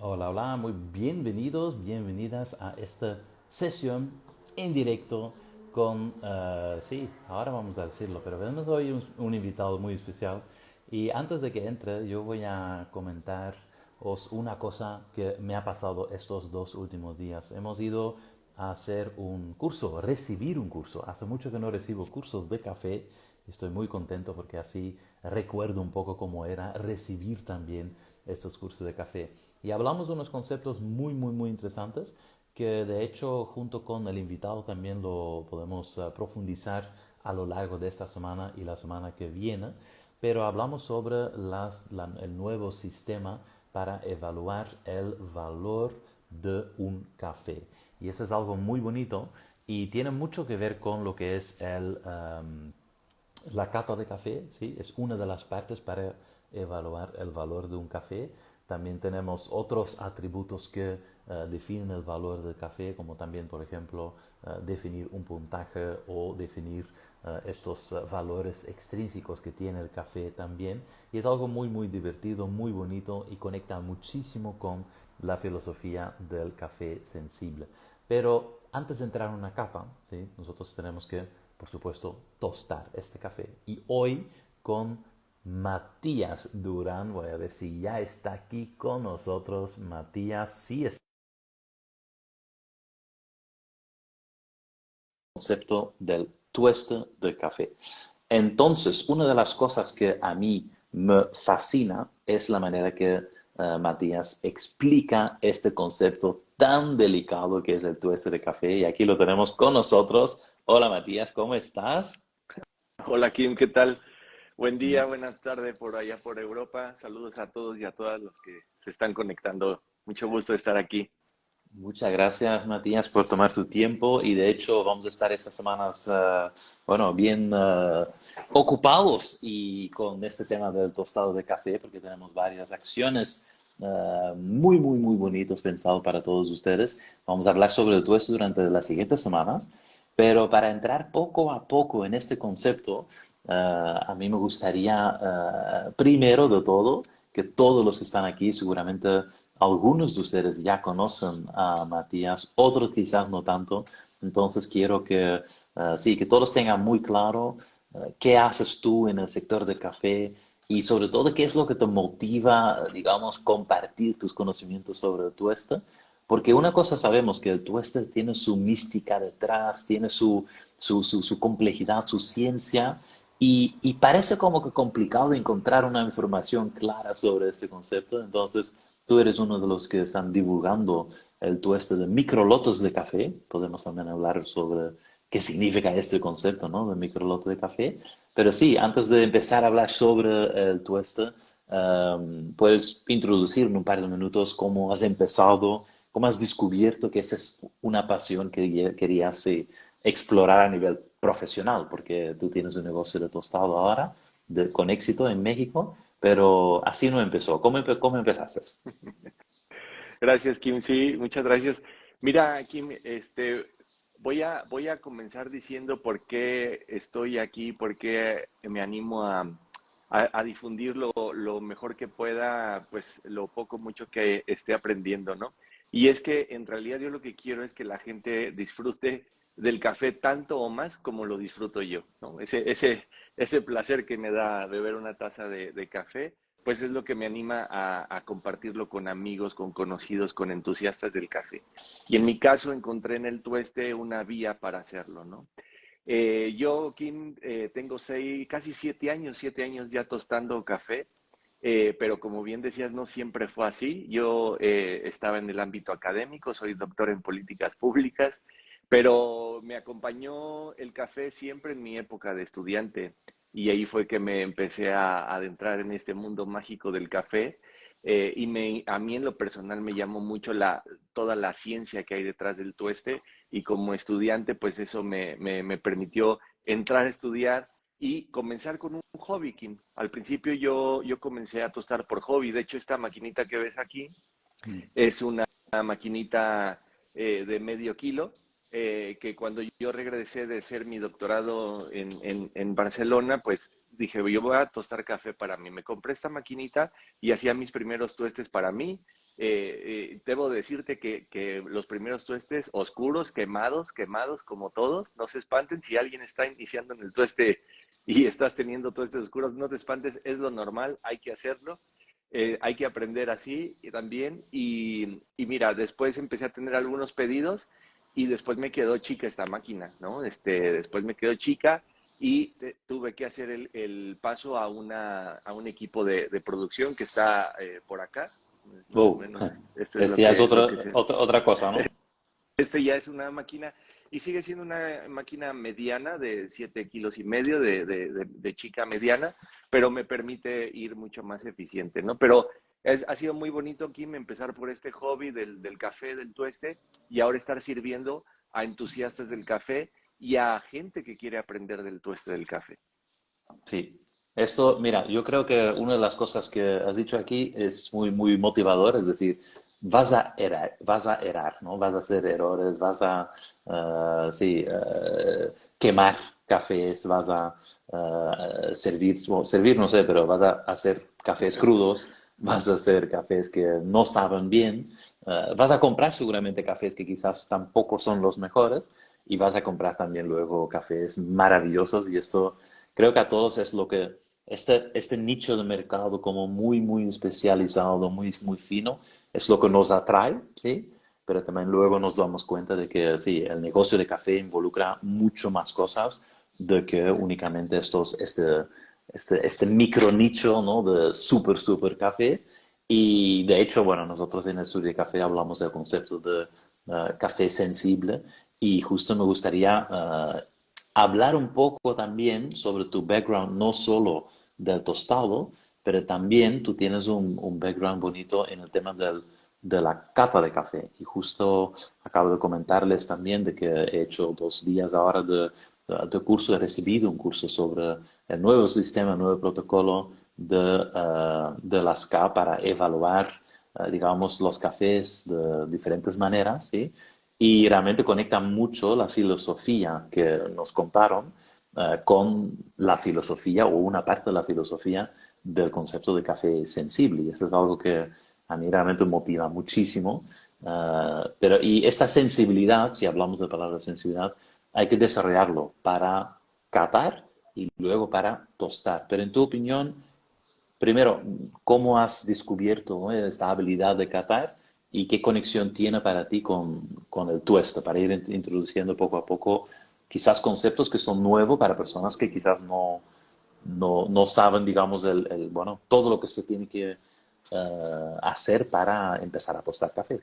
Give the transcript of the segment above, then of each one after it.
Hola, hola, muy bienvenidos, bienvenidas a esta sesión en directo con, sí, ahora vamos a decirlo, pero tenemos hoy un invitado muy especial y antes de que entre yo voy a comentaros una cosa que me ha pasado estos dos últimos días. Hemos ido a hacer un curso, recibir un curso. Hace mucho que no recibo cursos de café. Estoy muy contento porque así recuerdo un poco cómo era recibir también estos cursos de café. Y hablamos de unos conceptos muy, muy, muy interesantes que de hecho junto con el invitado también lo podemos profundizar a lo largo de esta semana y la semana que viene. Pero hablamos sobre el nuevo sistema para evaluar el valor de un café. Y eso es algo muy bonito y tiene mucho que ver con lo que es la cata de café, ¿sí? Es una de las partes para evaluar el valor de un café. También tenemos otros atributos que definen el valor del café, como también, por ejemplo, definir un puntaje o definir estos valores extrínsecos que tiene el café también. Y es algo muy, muy divertido, muy bonito y conecta muchísimo con la filosofía del café sensible. Pero antes de entrar en una cata, ¿sí? Nosotros tenemos que, por supuesto, tostar este café. Y hoy con Matías Durán, voy a ver si ya está aquí con nosotros. Matías, sí es el concepto del tueste de café. Entonces, una de las cosas que a mí me fascina es la manera que Matías explica este concepto tan delicado que es el tueste de café. Y aquí lo tenemos con nosotros. Hola Matías, ¿cómo estás? Hola Kim, ¿qué tal? Buen día, buenas tardes por allá por Europa. Saludos a todos y a todas los que se están conectando. Mucho gusto de estar aquí. Muchas gracias, Matías, por tomar tu tiempo y de hecho vamos a estar estas semanas, bueno, bien ocupados y con este tema del tostado de café porque tenemos varias acciones muy, muy, muy bonitos pensados para todos ustedes. Vamos a hablar sobre todo esto durante las siguientes semanas, pero para entrar poco a poco en este concepto, a mí me gustaría, primero de todo, que todos los que están aquí seguramente algunos de ustedes ya conocen a Matías, otros quizás no tanto. Entonces quiero que, sí, que todos tengan muy claro qué haces tú en el sector de café y sobre todo qué es lo que te motiva, digamos, compartir tus conocimientos sobre el tueste. Porque una cosa sabemos que el tueste tiene su mística detrás, tiene su complejidad, su ciencia, y parece como que complicado encontrar una información clara sobre este concepto. Entonces, tú eres uno de los que están divulgando el tueste de microlotes de café. Podemos también hablar sobre qué significa este concepto, ¿no? De microlote de café. Pero sí, antes de empezar a hablar sobre el tueste, puedes introducir en un par de minutos cómo has empezado, cómo has descubierto que esta es una pasión que querías explorar a nivel profesional, porque tú tienes un negocio de tostado ahora, con éxito en México, pero así no empezó. ¿Cómo empezaste? Gracias, Kim. Sí, muchas gracias. Mira, Kim, voy a comenzar diciendo por qué estoy aquí, por qué me animo a difundir lo mejor que pueda, pues lo poco, mucho que esté aprendiendo, ¿no? Y es que en realidad yo lo que quiero es que la gente disfrute del café tanto o más como lo disfruto yo, ¿no? Ese placer que me da beber una taza de café pues es lo que me anima a compartirlo con amigos, con conocidos, con entusiastas del café. Y en mi caso encontré en el tueste una vía para hacerlo, ¿no? Yo, Kim, tengo casi 7 años ya tostando café, pero como bien decías, no siempre fue así. Yo estaba en el ámbito académico, soy doctor en políticas públicas, pero me acompañó el café siempre en mi época de estudiante y ahí fue que me empecé a adentrar en este mundo mágico del café. A mí en lo personal me llamó mucho toda la ciencia que hay detrás del tueste y como estudiante pues eso me permitió entrar a estudiar y comenzar con un hobby, Kim. Al principio yo comencé a tostar por hobby. De hecho, esta maquinita que ves aquí es una maquinita de medio kilo que cuando yo regresé de hacer mi doctorado en Barcelona, pues dije, yo voy a tostar café para mí. Me compré esta maquinita y hacía mis primeros tuestes para mí. Debo decirte que los primeros tuestes oscuros, quemados, como todos, no se espanten. Si alguien está iniciando en el tueste y estás teniendo tuestes oscuros, no te espantes, es lo normal, hay que hacerlo. Hay que aprender así y también. Y mira, después empecé a tener algunos pedidos y después me quedó chica esta máquina, ¿no? Después me quedó chica y tuve que hacer el paso a un equipo de producción que está por acá. Más o Oh, menos esto es este ya es lo que se... otra cosa, ¿no? Este ya es una máquina y sigue siendo una máquina mediana de 7,5 kilos de chica mediana, pero me permite ir mucho más eficiente, ¿no? Pero ha sido muy bonito, Kim, empezar por este hobby del café, del tueste, y ahora estar sirviendo a entusiastas del café y a gente que quiere aprender del tueste del café. Sí. Esto, mira, yo creo que una de las cosas que has dicho aquí es muy, muy motivador, es decir, vas a errar, ¿no? Vas a hacer errores, vas a, sí, quemar cafés, vas a servir, o servir no sé, pero vas a hacer cafés crudos, vas a hacer cafés que no saben bien, vas a comprar seguramente cafés que quizás tampoco son los mejores y vas a comprar también luego cafés maravillosos y esto creo que a todos es lo que este nicho de mercado como muy, muy especializado, muy, muy fino, es lo que nos atrae, ¿sí? Pero también luego nos damos cuenta de que sí, el negocio de café involucra mucho más cosas de que únicamente este micro nicho, ¿no? De súper, súper cafés. Y de hecho, bueno, nosotros en el estudio de café hablamos del concepto de café sensible y justo me gustaría hablar un poco también sobre tu background, no solo del tostado, pero también tú tienes un background bonito en el tema de la cata de café. Y justo acabo de comentarles también de que he hecho 2 días ahora de curso, he recibido un curso sobre el nuevo sistema, el nuevo protocolo de las K para evaluar, digamos, los cafés de diferentes maneras, ¿sí? Y realmente conecta mucho la filosofía que nos contaron con la filosofía o una parte de la filosofía del concepto de café sensible. Y eso es algo que a mí realmente me motiva muchísimo. Pero y esta sensibilidad, si hablamos de palabra sensibilidad, hay que desarrollarlo para catar y luego para tostar. Pero en tu opinión, primero, ¿cómo has descubierto, ¿no? esta habilidad de catar y qué conexión tiene para ti con el tueste, para ir introduciendo poco a poco quizás conceptos que son nuevos para personas que quizás no saben, digamos, bueno, todo lo que se tiene que hacer para empezar a tostar café?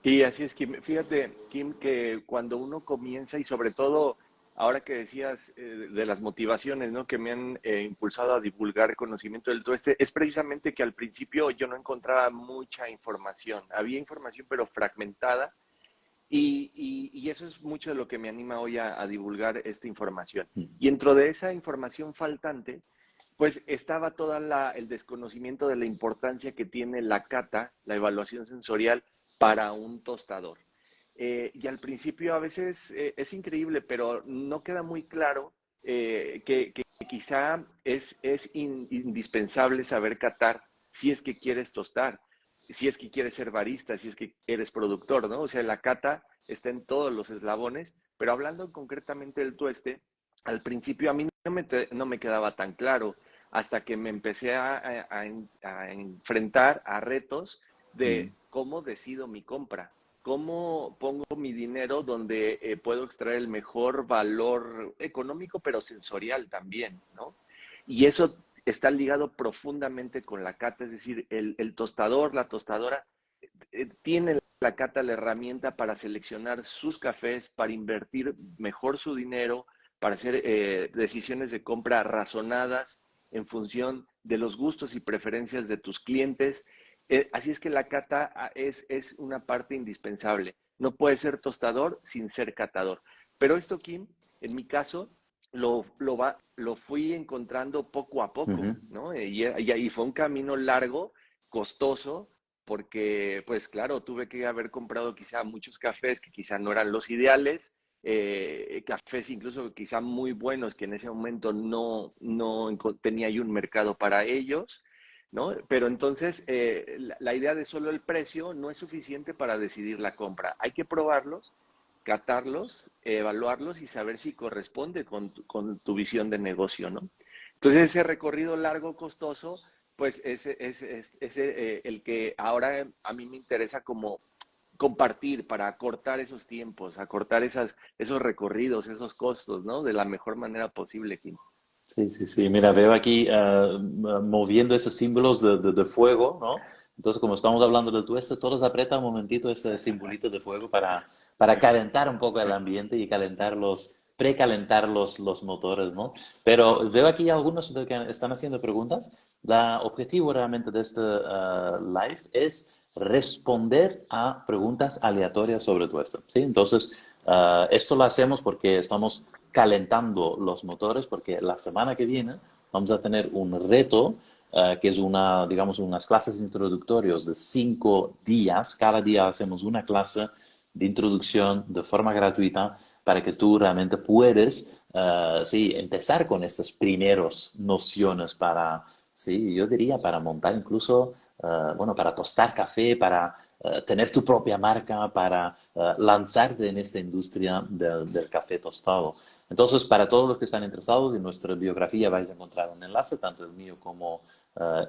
Sí, así es, Kim. Fíjate, Kim, que cuando uno comienza y sobre todo ahora que decías de las motivaciones, ¿no? Que me han impulsado a divulgar conocimiento del tueste, es precisamente que al principio yo no encontraba mucha información. Había información, pero fragmentada. Y eso es mucho de lo que me anima hoy a divulgar esta información. Y dentro de esa información faltante, pues estaba todo el desconocimiento de la importancia que tiene la cata, la evaluación sensorial para un tostador. Y al principio a veces es increíble, pero no queda muy claro que quizá es indispensable saber catar si es que quieres tostar, si es que quieres ser barista, si es que eres productor, ¿no? O sea, la cata está en todos los eslabones, pero hablando concretamente del tueste, al principio a mí no me quedaba tan claro hasta que me empecé a enfrentar a retos Mm, de cómo decido mi compra, cómo pongo mi dinero donde puedo extraer el mejor valor económico, pero sensorial también, ¿no? Y eso está ligado profundamente con la cata, es decir, el tostador, la tostadora, tiene la cata la herramienta para seleccionar sus cafés, para invertir mejor su dinero, para hacer decisiones de compra razonadas en función de los gustos y preferencias de tus clientes. Así es que la cata es una parte indispensable. No puede ser tostador sin ser catador. Pero esto, Kim, en mi caso, lo fui encontrando poco a poco, ujú. ¿no? Y fue un camino largo, costoso, porque, pues claro, tuve que haber comprado quizá muchos cafés que quizá no eran los ideales, cafés incluso quizá muy buenos que en ese momento no tenía yo un mercado para ellos, ¿no? Pero entonces la idea de solo el precio no es suficiente para decidir la compra. Hay que probarlos, catarlos, evaluarlos y saber si corresponde con tu visión de negocio, ¿no? Entonces ese recorrido largo, costoso, pues ese el que ahora a mí me interesa como compartir para acortar esos tiempos, acortar esos recorridos, esos costos, ¿no? De la mejor manera posible, Kim. Sí, sí, sí. Mira, veo aquí moviendo esos símbolos de fuego, ¿no? Entonces, como estamos hablando de tueste, todos aprieta un momentito ese simbolito de fuego para calentar un poco el ambiente y calentar precalentar los motores, ¿no? Pero veo aquí algunos de que están haciendo preguntas. El objetivo realmente de este live es responder a preguntas aleatorias sobre tueste, ¿sí? Entonces, esto lo hacemos porque estamos calentando los motores porque la semana que viene vamos a tener un reto que es digamos, unas clases introductorias de 5 días. Cada día hacemos una clase de introducción de forma gratuita para que tú realmente puedes, sí, empezar con estas primeras nociones para, sí, yo diría para montar incluso, bueno, para tostar café, para tener tu propia marca, para lanzarte en esta industria del café tostado. Entonces, para todos los que están interesados, en nuestra biografía vais a encontrar un enlace, tanto el mío como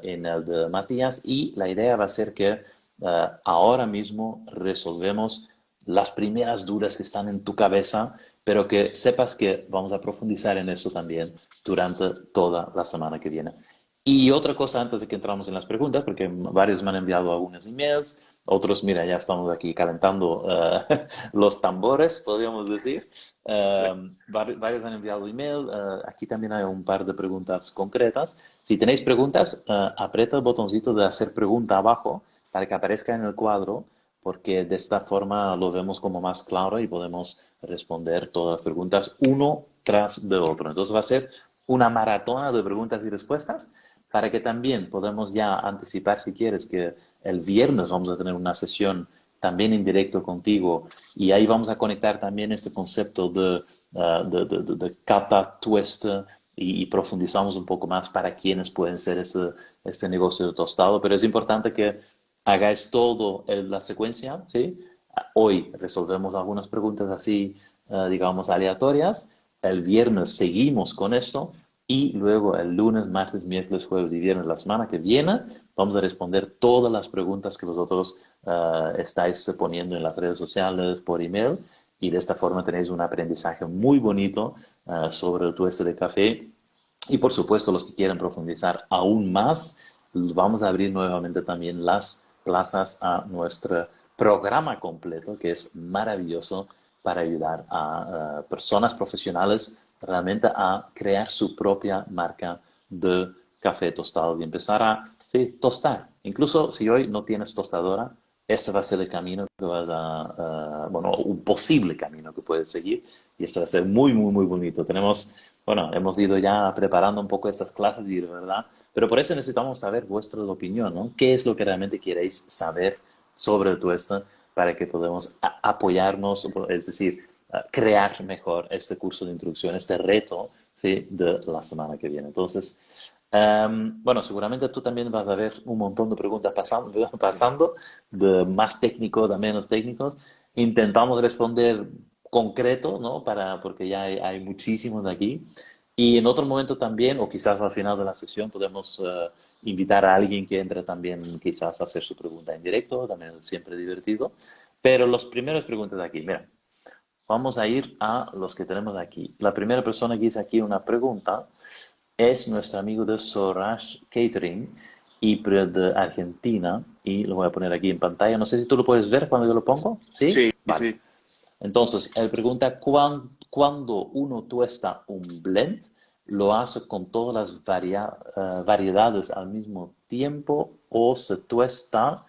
en el de Matías, y la idea va a ser que ahora mismo resolvemos las primeras dudas que están en tu cabeza, pero que sepas que vamos a profundizar en eso también durante toda la semana que viene. Y otra cosa antes de que entramos en las preguntas, porque varios me han enviado algunos emails, otros, mira, ya estamos aquí calentando los tambores, podríamos decir. Varios han enviado email. Aquí también hay un par de preguntas concretas. Si tenéis preguntas, aprieta el botoncito de hacer pregunta abajo para que aparezca en el cuadro, porque de esta forma lo vemos como más claro y podemos responder todas las preguntas uno tras de otro. Entonces va a ser una maratona de preguntas y respuestas para que también podamos ya anticipar, si quieres, que el viernes vamos a tener una sesión también en directo contigo y ahí vamos a conectar también este concepto de cata tueste y profundizamos un poco más para quiénes pueden ser este negocio de tostado, pero es importante que hagáis todo en la secuencia, ¿sí? Hoy resolvemos algunas preguntas así, digamos, aleatorias. El viernes seguimos con esto y luego el lunes, martes, miércoles, jueves y viernes, la semana que viene, vamos a responder todas las preguntas que vosotros estáis poniendo en las redes sociales, por email. Y de esta forma tenéis un aprendizaje muy bonito sobre el tueste de café. Y por supuesto, los que quieran profundizar aún más, vamos a abrir nuevamente también las plazas a nuestro programa completo, que es maravilloso para ayudar a personas profesionales realmente a crear su propia marca de café tostado y empezar a sí, tostar. Incluso si hoy no tienes tostadora, este va a ser el camino que vas bueno, un posible camino que puedes seguir y esto va a ser muy, muy, muy bonito. Bueno, hemos ido ya preparando un poco estas clases y de verdad, pero por eso necesitamos saber vuestra opinión, ¿no? ¿Qué es lo que realmente queréis saber sobre el tueste para que podamos apoyarnos, es decir, crear mejor este curso de introducción, este reto, ¿sí? De la semana que viene. Entonces, bueno, seguramente tú también vas a ver un montón de preguntas pasando de más técnicos a menos técnicos. Intentamos responder concreto, ¿no? Porque ya hay muchísimos de aquí. Y en otro momento también, o quizás al final de la sesión, podemos invitar a alguien que entre también quizás a hacer su pregunta en directo, también es siempre divertido. Pero las primeras preguntas de aquí, mira, vamos a ir a los que tenemos aquí. La primera persona que hizo aquí una pregunta es nuestro amigo de Sorash Catering y de Argentina. Y lo voy a poner aquí en pantalla. No sé si tú lo puedes ver cuando yo lo pongo. ¿Sí? Sí, Vale. sí. Entonces, él pregunta, ¿cuándo uno tuesta un blend, lo hace con todas las variedades al mismo tiempo o se tuesta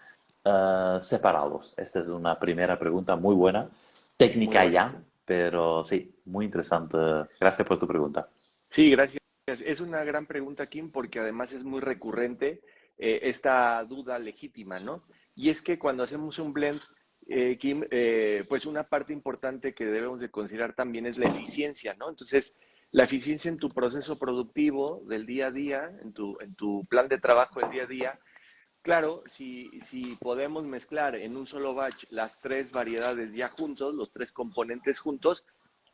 separados? Esta es una primera pregunta muy buena, Muy técnica buena, ya, sí. pero sí, muy interesante. Gracias por tu pregunta. Sí, gracias. Es una gran pregunta, Kim, porque además es muy recurrente esta duda legítima, ¿no? Y es que cuando hacemos un blend, Kim, pues una parte importante que debemos de considerar también es la eficiencia, ¿no? Entonces, la eficiencia en tu proceso productivo del día a día, en tu plan de trabajo del día a día. Claro, si podemos mezclar en un solo batch las tres variedades ya juntos, los tres componentes juntos,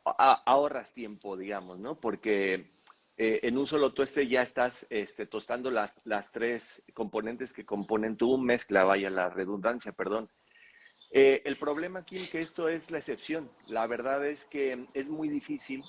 ahorras tiempo, digamos, ¿no? Porque en un solo tueste ya estás tostando las tres componentes que componen tu mezcla, vaya la redundancia, perdón. El problema aquí es que esto es la excepción. La verdad es que es muy difícil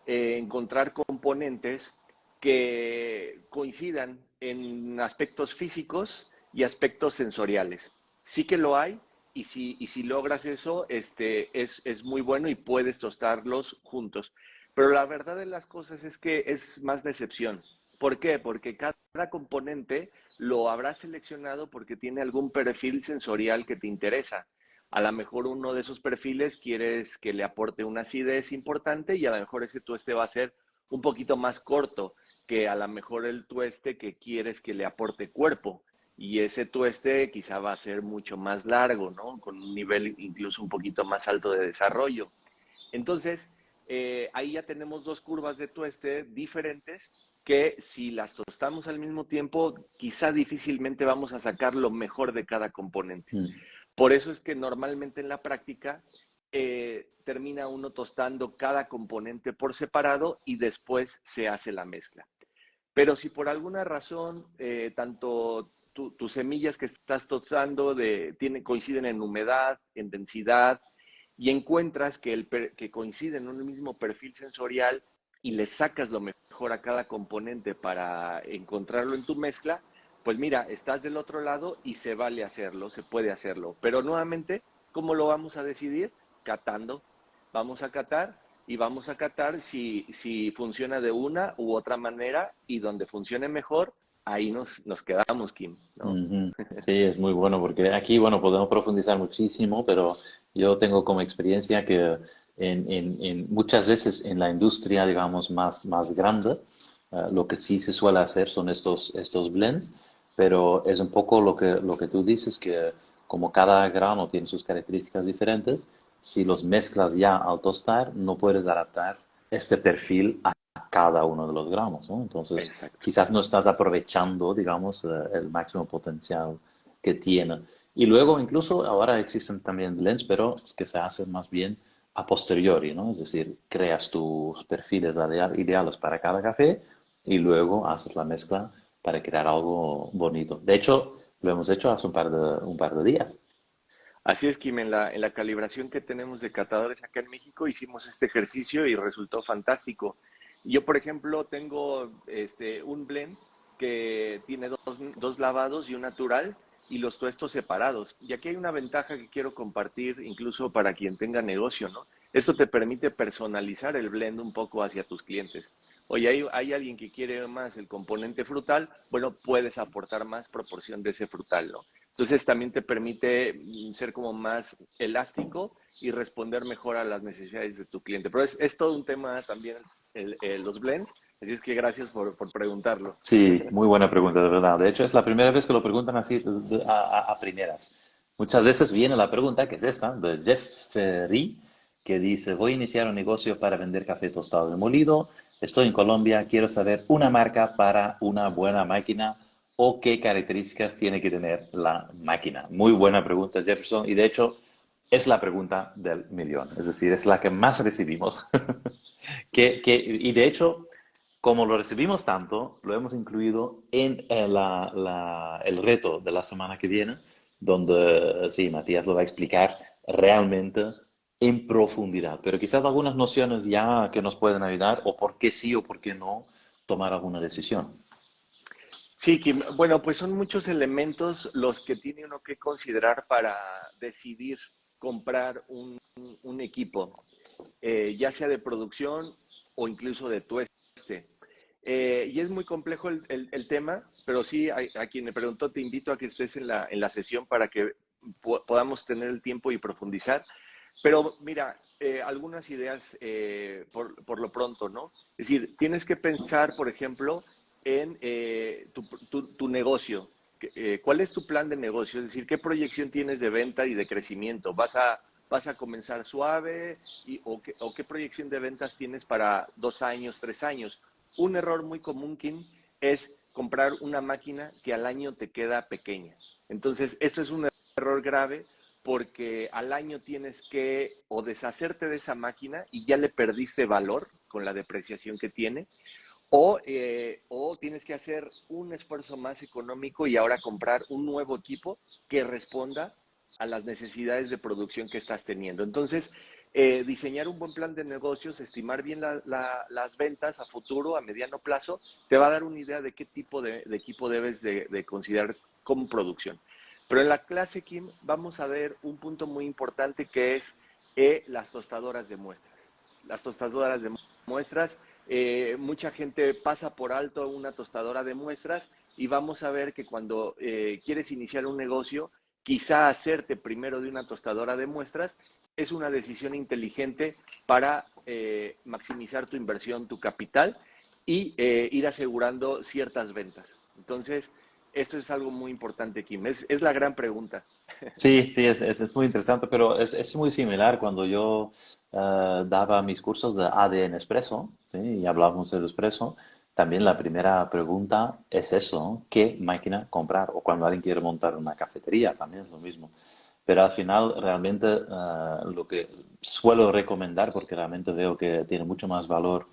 encontrar componentes que coincidan en aspectos físicos y aspectos sensoriales. Sí que lo hay y si logras eso, es muy bueno y puedes tostarlos juntos. Pero la verdad de las cosas es que es más la excepción. ¿Por qué? Porque cada componente lo habrás seleccionado porque tiene algún perfil sensorial que te interesa. A lo mejor uno de esos perfiles quieres que le aporte una acidez importante y a lo mejor ese tueste va a ser un poquito más corto que a lo mejor el tueste que quieres que le aporte cuerpo. Y ese tueste quizá va a ser mucho más largo, ¿no? Con un nivel incluso un poquito más alto de desarrollo. Entonces, ahí ya tenemos dos curvas de tueste diferentes que si las tostamos al mismo tiempo, quizá difícilmente vamos a sacar lo mejor de cada componente. Mm. Por eso es que normalmente en la práctica termina uno tostando cada componente por separado y después se hace la mezcla. Pero si por alguna razón tanto tus semillas que estás tostando coinciden en humedad, en densidad, y encuentras que coinciden en un mismo perfil sensorial y le sacas lo mejor a cada componente para encontrarlo en tu mezcla, pues mira, estás del otro lado y se vale hacerlo, se puede hacerlo. Pero nuevamente, ¿cómo lo vamos a decidir? Catando. Vamos a catar y vamos a catar si funciona de una u otra manera y donde funcione mejor, ahí nos quedamos, Kim, ¿no? Ujú. Sí, es muy bueno porque aquí, bueno, podemos profundizar muchísimo, pero yo tengo como experiencia que muchas veces en la industria, digamos, más grande, lo que sí se suele hacer son estos blends, pero es un poco lo que tú dices, que como cada grano tiene sus características diferentes, si los mezclas ya al tostar, no puedes adaptar este perfil a cada uno de los gramos, ¿no? Entonces, Exacto. quizás no estás aprovechando, digamos, el máximo potencial que tiene. Y luego, incluso ahora existen también blends, pero es que se hacen más bien a posteriori, ¿no? Es decir, creas tus perfiles ideales para cada café y luego haces la mezcla para crear algo bonito. De hecho, lo hemos hecho hace un par de días. Así es, Kim, en la calibración que tenemos de catadores acá en México hicimos este ejercicio y resultó fantástico. Yo, por ejemplo, tengo un blend que tiene dos lavados y un natural y los tuestos separados. Y aquí hay una ventaja que quiero compartir incluso para quien tenga negocio, ¿no? Esto te permite personalizar el blend un poco hacia tus clientes. Oye, hay alguien que quiere más el componente frutal, bueno, puedes aportar más proporción de ese frutal, ¿no? Entonces también te permite ser como más elástico y responder mejor a las necesidades de tu cliente. Pero es todo un tema también los blends, así es que gracias por preguntarlo. Sí, muy buena pregunta, de verdad. De hecho, es la primera vez que lo preguntan así a primeras. Muchas veces viene la pregunta, que es esta, de Jeffrey, que dice, voy a iniciar un negocio para vender café tostado de molido, estoy en Colombia, quiero saber una marca para una buena máquina o qué características tiene que tener la máquina. Muy buena pregunta, Jefferson, y de hecho es la pregunta del millón, es decir, es la que más recibimos. Y de hecho, como lo recibimos tanto, lo hemos incluido en el reto de la semana que viene, donde sí, Matías lo va a explicar realmente en profundidad, pero quizás algunas nociones ya que nos pueden ayudar, o por qué sí o por qué no tomar alguna decisión. Sí, Kim, bueno, pues son muchos elementos los que tiene uno que considerar para decidir comprar un equipo, ya sea de producción o incluso de tueste. Y es muy complejo el tema, pero sí, a quien me preguntó, te invito a que estés en la sesión para que podamos tener el tiempo y profundizar. Pero mira, algunas ideas por lo pronto, ¿no? Es decir, tienes que pensar, por ejemplo, en tu negocio. ¿Cuál es tu plan de negocio? Es decir, ¿qué proyección tienes de venta y de crecimiento? ¿Vas a comenzar suave? O qué proyección de ventas tienes para 2 años, 3 años? Un error muy común, Kim, es comprar una máquina que al año te queda pequeña. Entonces, esto es un error grave porque al año tienes que o deshacerte de esa máquina y ya le perdiste valor con la depreciación que tiene, o tienes que hacer un esfuerzo más económico y ahora comprar un nuevo equipo que responda a las necesidades de producción que estás teniendo. Entonces, diseñar un buen plan de negocios, estimar bien las ventas a futuro, a mediano plazo, te va a dar una idea de qué tipo de equipo debes de considerar como producción. Pero en la clase, Kim, vamos a ver un punto muy importante que es las tostadoras de muestras. Las tostadoras de muestras, mucha gente pasa por alto una tostadora de muestras y vamos a ver que cuando quieres iniciar un negocio, quizá hacerte primero de una tostadora de muestras es una decisión inteligente para maximizar tu inversión, tu capital y ir asegurando ciertas ventas. Entonces, esto es algo muy importante, Kim. Es la gran pregunta. Sí, sí, es muy interesante, pero es muy similar cuando yo daba mis cursos de ADN Espresso, ¿sí? Y hablábamos del espresso. También la primera pregunta es eso, ¿no? ¿Qué máquina comprar? O cuando alguien quiere montar una cafetería, también es lo mismo. Pero al final, realmente, lo que suelo recomendar, porque realmente veo que tiene mucho más valor,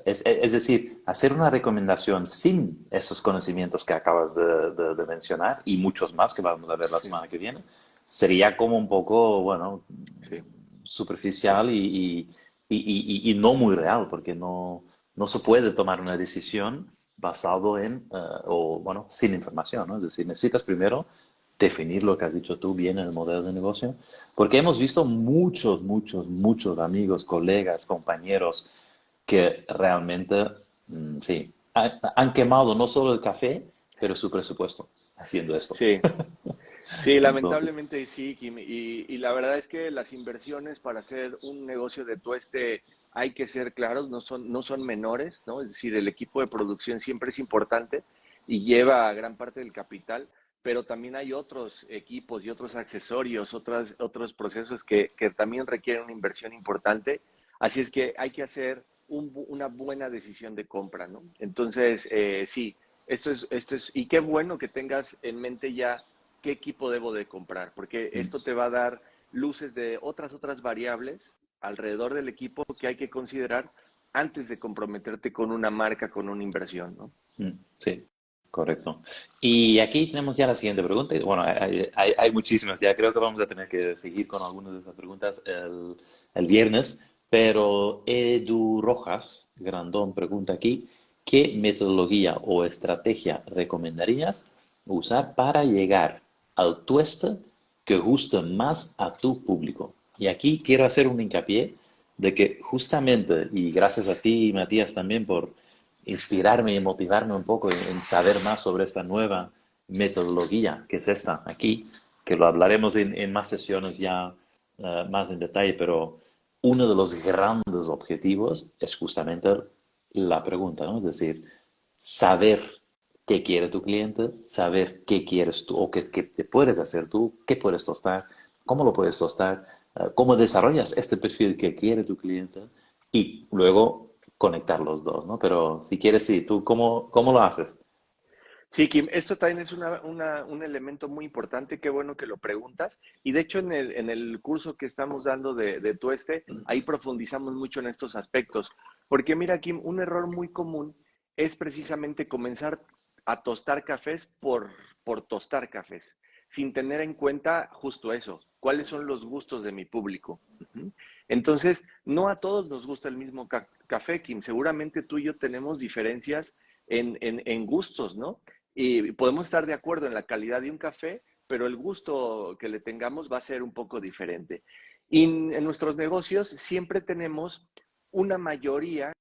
es decir, hacer una recomendación sin esos conocimientos que acabas de mencionar y muchos más que vamos a ver la Sí, semana que viene, sería como un poco, bueno, sí. superficial y no muy real, porque no se puede tomar una decisión basado en, o bueno, sin información, ¿no? Es decir, necesitas primero definir lo que has dicho tú bien en el modelo de negocio, porque hemos visto muchos amigos, colegas, compañeros que realmente, sí, han quemado no solo el café, pero su presupuesto haciendo esto. Sí, sí, Entonces, lamentablemente sí, Kim. Y la verdad es que las inversiones para hacer un negocio de tueste hay que ser claros, no son menores, ¿no? Es decir, el equipo de producción siempre es importante y lleva gran parte del capital, pero también hay otros equipos y otros accesorios, otros procesos que también requieren una inversión importante. Así es que hay que hacer una buena decisión de compra, ¿no? Entonces, sí, y qué bueno que tengas en mente ya qué equipo debo de comprar, porque mm, esto te va a dar luces de otras variables alrededor del equipo que hay que considerar antes de comprometerte con una marca, con una inversión, ¿no? sí, correcto. Y aquí tenemos ya la siguiente pregunta. Y, bueno, hay muchísimas, ya creo que vamos a tener que seguir con algunas de esas preguntas el viernes, pero Edu Rojas, Grandón, pregunta aquí, ¿qué metodología o estrategia recomendarías usar para llegar al tueste que guste más a tu público? Y aquí quiero hacer un hincapié de que justamente, y gracias a ti, Matías, también por inspirarme y motivarme un poco en saber más sobre esta nueva metodología que es esta aquí, que lo hablaremos en más sesiones ya más en detalle, pero uno de los grandes objetivos es justamente la pregunta, ¿no? Es decir, saber qué quiere tu cliente, saber qué quieres tú o qué te puedes hacer tú, qué puedes tostar, cómo lo puedes tostar, cómo desarrollas este perfil que quiere tu cliente y luego conectar los dos, ¿no? Pero si quieres, sí, ¿tú cómo lo haces? Sí, Kim, esto también es un elemento muy importante, qué bueno que lo preguntas. Y de hecho, en el curso que estamos dando de Tueste, ahí profundizamos mucho en estos aspectos. Porque mira, Kim, un error muy común es precisamente comenzar a tostar cafés por tostar cafés, sin tener en cuenta justo eso, cuáles son los gustos de mi público. Ujú. Entonces, no a todos nos gusta el mismo café, Kim. Seguramente tú y yo tenemos diferencias en gustos, ¿no? Y podemos estar de acuerdo en la calidad de un café, pero el gusto que le tengamos va a ser un poco diferente. Y en nuestros negocios siempre tenemos una mayoría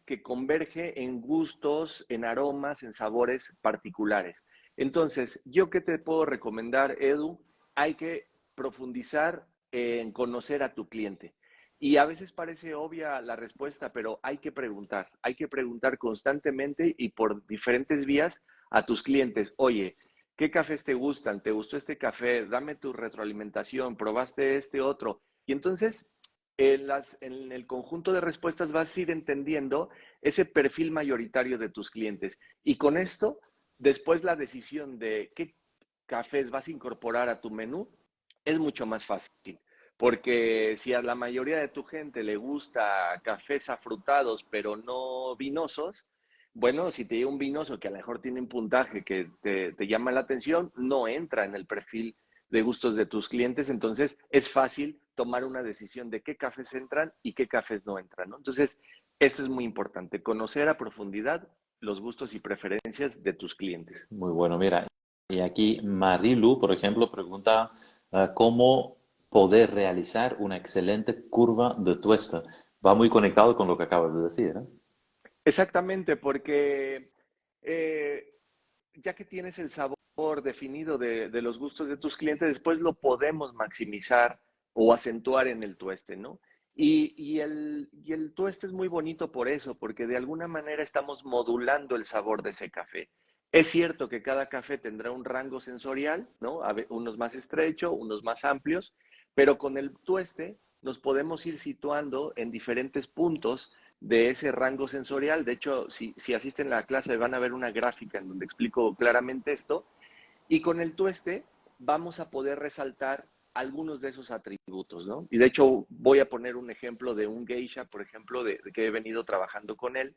que converge en gustos, en aromas, en sabores particulares. Entonces, ¿yo qué te puedo recomendar, Edu? Hay que profundizar en conocer a tu cliente. Y a veces parece obvia la respuesta, pero hay que preguntar constantemente y por diferentes vías a tus clientes. Oye, ¿qué cafés te gustan? ¿Te gustó este café? Dame tu retroalimentación. ¿Probaste este otro? Y entonces, en el conjunto de respuestas vas a ir entendiendo ese perfil mayoritario de tus clientes. Y con esto, después la decisión de qué cafés vas a incorporar a tu menú es mucho más fácil. Porque si a la mayoría de tu gente le gusta cafés afrutados, pero no vinosos, bueno, si te llega un vinoso que a lo mejor tiene un puntaje que te llama la atención, no entra en el perfil de gustos de tus clientes, entonces es fácil tomar una decisión de qué cafés entran y qué cafés no entran, ¿no? Entonces, esto es muy importante, conocer a profundidad los gustos y preferencias de tus clientes. Muy bueno, mira. Y aquí Marilu, por ejemplo, pregunta cómo poder realizar una excelente curva de tuesta. Va muy conectado con lo que acabas de decir, ¿eh? Exactamente, porque eh, ya que tienes el sabor definido de los gustos de tus clientes, después lo podemos maximizar o acentuar en el tueste, ¿no? Y el tueste es muy bonito por eso, porque de alguna manera estamos modulando el sabor de ese café. Es cierto que cada café tendrá un rango sensorial, ¿no? Unos más estrechos, unos más amplios, pero con el tueste nos podemos ir situando en diferentes puntos de ese rango sensorial. De hecho, si asisten a la clase van a ver una gráfica en donde explico claramente esto. Y con el tueste vamos a poder resaltar algunos de esos atributos, ¿no? Y de hecho voy a poner un ejemplo de un geisha, por ejemplo, de que he venido trabajando con él,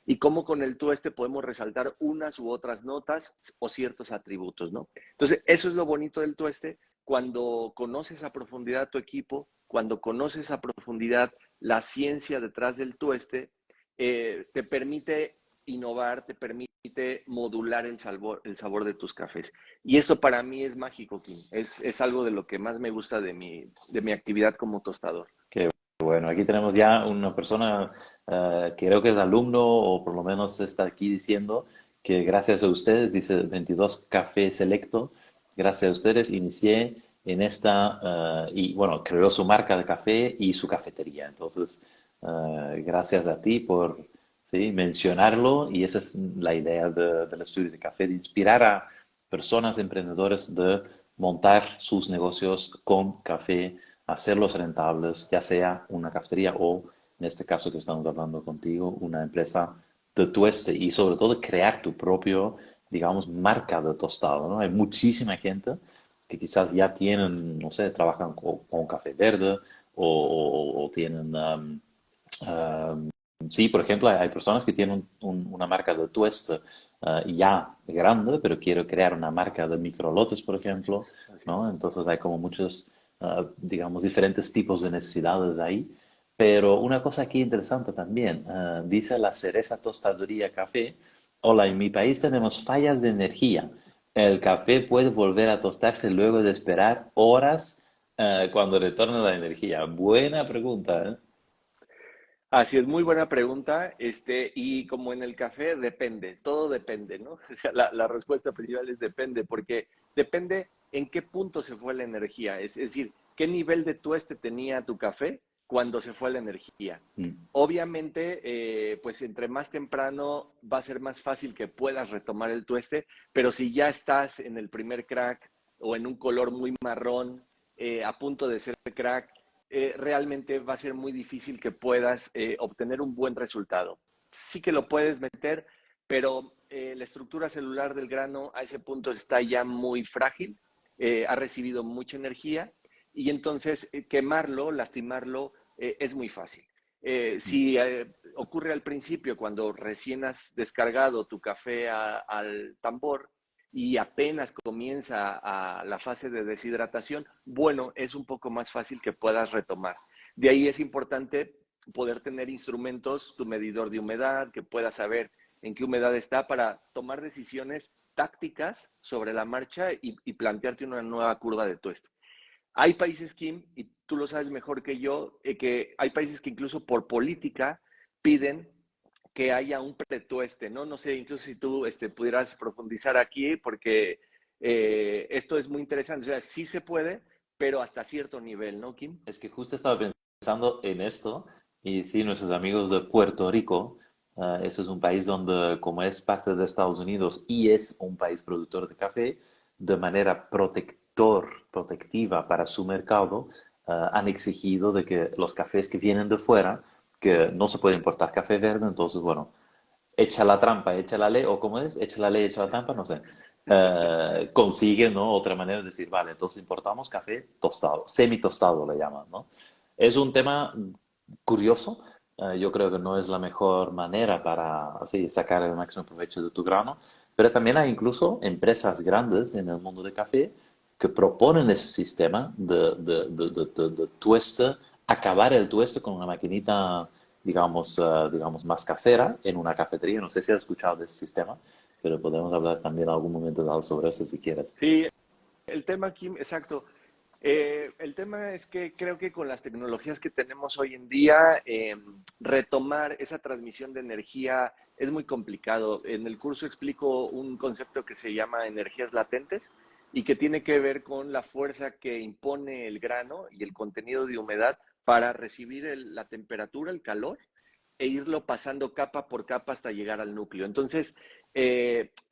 y cómo con el tueste podemos resaltar unas u otras notas o ciertos atributos, ¿no? Entonces, eso es lo bonito del tueste, cuando conoces a profundidad tu equipo, cuando conoces a profundidad la ciencia detrás del tueste, te permite innovar, te permite modular el sabor de tus cafés. Y eso para mí es mágico, Kim. Es algo de lo que más me gusta de mi actividad como tostador. Qué bueno, aquí tenemos ya una persona que creo que es alumno o por lo menos está aquí diciendo que gracias a ustedes, dice 22 Café Selecto, gracias a ustedes inicié en esta y bueno, creó su marca de café y su cafetería. Entonces, gracias a ti por ¿sí? mencionarlo y esa es la idea del estudio de café, de inspirar a personas emprendedores de montar sus negocios con café, hacerlos rentables, ya sea una cafetería o, en este caso que estamos hablando contigo, una empresa de tueste y sobre todo crear tu propio, digamos, marca de tostado, ¿no? Hay muchísima gente que quizás ya tienen, no sé, trabajan con café verde o tienen sí, por ejemplo, hay personas que tienen una marca de tueste ya grande, pero quiero crear una marca de microlotes, por ejemplo, Así es. ¿no? Entonces hay como muchos, digamos, diferentes tipos de necesidades ahí. Pero una cosa aquí interesante también, dice la Cereza Tostaduría Café, hola, en mi país tenemos fallas de energía. El café puede volver a tostarse luego de esperar horas cuando retorne la energía. Buena pregunta, ¿eh? Así es, muy buena pregunta. Y como en el café, depende, todo depende, ¿no? O sea, la respuesta principal es depende, porque depende en qué punto se fue la energía. Es decir, qué nivel de tueste tenía tu café cuando se fue la energía. Mm. Obviamente, pues entre más temprano va a ser más fácil que puedas retomar el tueste, pero si ya estás en el primer crack o en un color muy marrón, a punto de ser crack, realmente va a ser muy difícil que puedas obtener un buen resultado. Sí que lo puedes meter, pero la estructura celular del grano a ese punto está ya muy frágil, ha recibido mucha energía y entonces quemarlo, lastimarlo, es muy fácil. Si ocurre al principio, cuando recién has descargado tu café al tambor, y apenas comienza a la fase de deshidratación, bueno, es un poco más fácil que puedas retomar. De ahí es importante poder tener instrumentos, tu medidor de humedad, que puedas saber en qué humedad está para tomar decisiones tácticas sobre la marcha y plantearte una nueva curva de tueste. Hay países, Kim, y tú lo sabes mejor que yo, que hay países que incluso por política piden que haya un pretueste, ¿no? No sé, incluso si tú pudieras profundizar aquí, porque esto es muy interesante. O sea, sí se puede, pero hasta cierto nivel, ¿no, Kim? Es que justo estaba pensando en esto y sí, nuestros amigos de Puerto Rico, ese es un país donde, como es parte de Estados Unidos y es un país productor de café, de manera protectiva para su mercado, han exigido de que los cafés que vienen de fuera, que no se puede importar café verde, entonces, bueno, echa la trampa, echa la ley, o cómo es, echa la ley, echa la trampa, no sé. Consigue, ¿no? Otra manera de decir, vale, entonces importamos café tostado, semi-tostado le llaman, ¿no? Es un tema curioso. Yo creo que no es la mejor manera para así, sacar el máximo provecho de tu grano, pero también hay incluso empresas grandes en el mundo del café que proponen ese sistema de tueste, acabar el tueste con una maquinita, digamos, más casera en una cafetería. No sé si has escuchado de ese sistema, pero podemos hablar también en algún momento dado sobre eso si quieres. Sí, el tema aquí, exacto. El tema es que creo que con las tecnologías que tenemos hoy en día, retomar esa transmisión de energía es muy complicado. En el curso explico un concepto que se llama energías latentes y que tiene que ver con la fuerza que impone el grano y el contenido de humedad para recibir la temperatura, el calor, e irlo pasando capa por capa hasta llegar al núcleo. Entonces,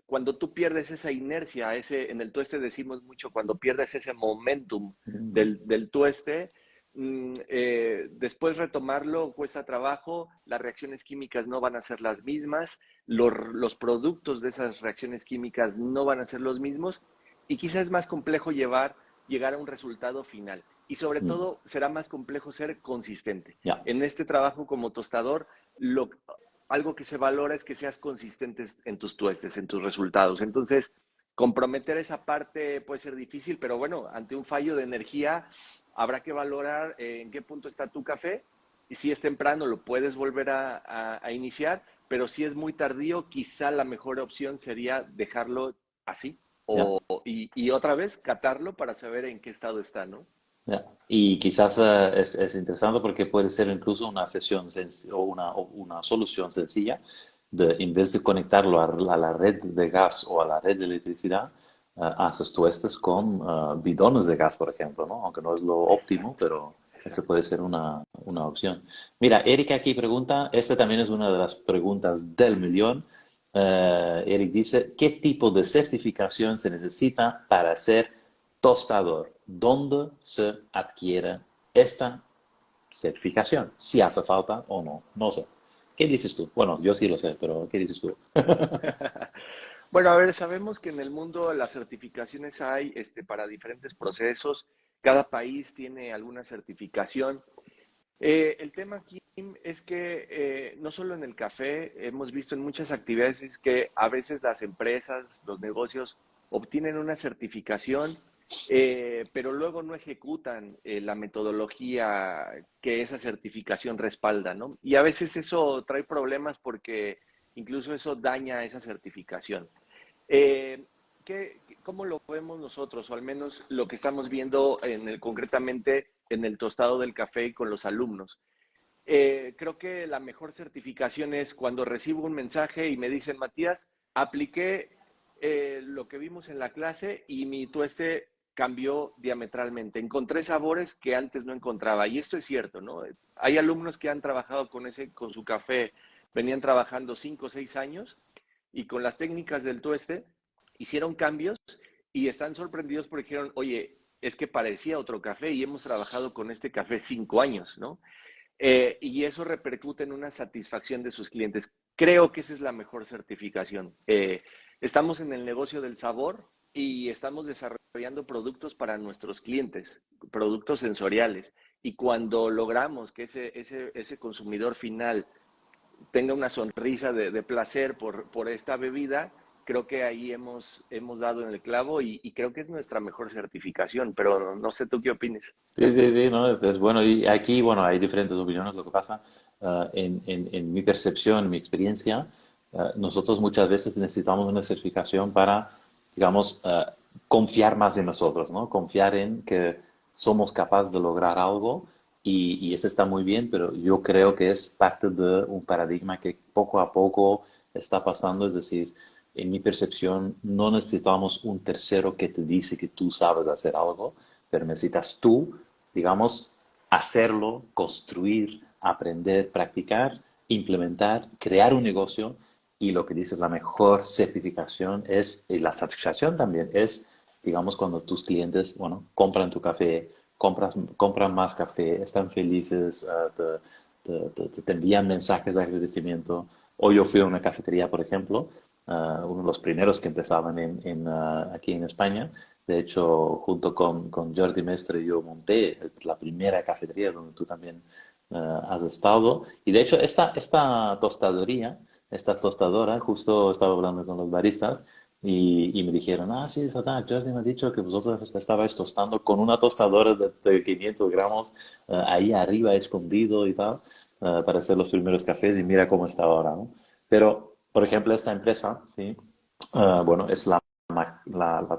cuando tú pierdes esa inercia, en el tueste decimos mucho, cuando pierdes ese momentum del tueste, después retomarlo cuesta trabajo, las reacciones químicas no van a ser las mismas, los productos de esas reacciones químicas no van a ser los mismos y quizás es más complejo llegar a un resultado final. Y sobre Mm, todo será más complejo ser consistente. ya, En este trabajo como tostador, lo, algo que se valora es que seas consistente en tus tuestes, en tus resultados. Entonces, comprometer esa parte puede ser difícil, pero bueno, ante un fallo de energía habrá que valorar en qué punto está tu café y si es temprano lo puedes volver a iniciar, pero si es muy tardío, quizá la mejor opción sería dejarlo así ya. y otra vez catarlo para saber en qué estado está, ¿no? Ya. Y quizás es interesante porque puede ser incluso una sesión o una solución sencilla de, en vez de conectarlo a la red de gas o a la red de electricidad, haces tuestes con bidones de gas, por ejemplo, ¿no? Aunque no es lo óptimo, Exacto, pero eso exacto. puede ser una opción. Mira, Erika aquí pregunta, esta también es una de las preguntas del millón. Eric dice, ¿qué tipo de certificación se necesita para ser tostador? ¿Dónde se adquiere esta certificación? Si hace falta o no, no sé. ¿Qué dices tú? Bueno, yo sí lo sé, pero ¿qué dices tú? Bueno, a ver, sabemos que en el mundo las certificaciones hay para diferentes procesos. Cada país tiene alguna certificación. El tema aquí es que no solo en el café, hemos visto en muchas actividades es que a veces las empresas, los negocios obtienen una certificación, pero luego no ejecutan la metodología que esa certificación respalda, ¿no? Y a veces eso trae problemas porque incluso eso daña esa certificación. Eh, ¿Cómo lo vemos nosotros, o al menos lo que estamos viendo concretamente en el tostado del café y con los alumnos? Creo que la mejor certificación es cuando recibo un mensaje y me dicen, Matías, apliqué lo que vimos en la clase y mi tueste cambió diametralmente. Encontré sabores que antes no encontraba. Y esto es cierto, ¿no? Hay alumnos que han trabajado con su café, venían trabajando 5 o 6 años y con las técnicas del tueste hicieron cambios y están sorprendidos porque dijeron, oye, es que parecía otro café y hemos trabajado con este café 5 años, ¿no? Y eso repercute en una satisfacción de sus clientes. Creo que esa es la mejor certificación. Estamos en el negocio del sabor y estamos desarrollando productos para nuestros clientes, productos sensoriales. Y cuando logramos que ese consumidor final tenga una sonrisa de placer por esta bebida, creo que ahí hemos dado en el clavo y creo que es nuestra mejor certificación, pero no sé tú qué opines. Sí, sí, sí, no, es bueno. Y aquí, bueno, hay diferentes opiniones. Lo que pasa, en mi percepción, en mi experiencia, nosotros muchas veces necesitamos una certificación para, digamos, confiar más en nosotros, ¿no? Confiar en que somos capaces de lograr algo y eso está muy bien, pero yo creo que es parte de un paradigma que poco a poco está pasando. Es decir, en mi percepción, no necesitamos un tercero que te dice que tú sabes hacer algo, pero necesitas tú, digamos, hacerlo, construir, aprender, practicar, implementar, crear un negocio. Y lo que dices, la mejor certificación es, y la satisfacción también es, digamos, cuando tus clientes, bueno, compran tu café, compran más café, están felices, te envían mensajes de agradecimiento. Hoy yo fui a una cafetería, por ejemplo, uno de los primeros que empezaban aquí en España. De hecho, junto con Jordi Mestre yo monté la primera cafetería donde tú también has estado. Y de hecho, esta tostadoría, esta tostadora, justo estaba hablando con los baristas y me dijeron, ah, sí, verdad, Jordi me ha dicho que vosotros estabais tostando con una tostadora de 500 gramos ahí arriba, escondido y tal, para hacer los primeros cafés y mira cómo está ahora, ¿no? Pero, por ejemplo, esta empresa, ¿sí? Bueno, es la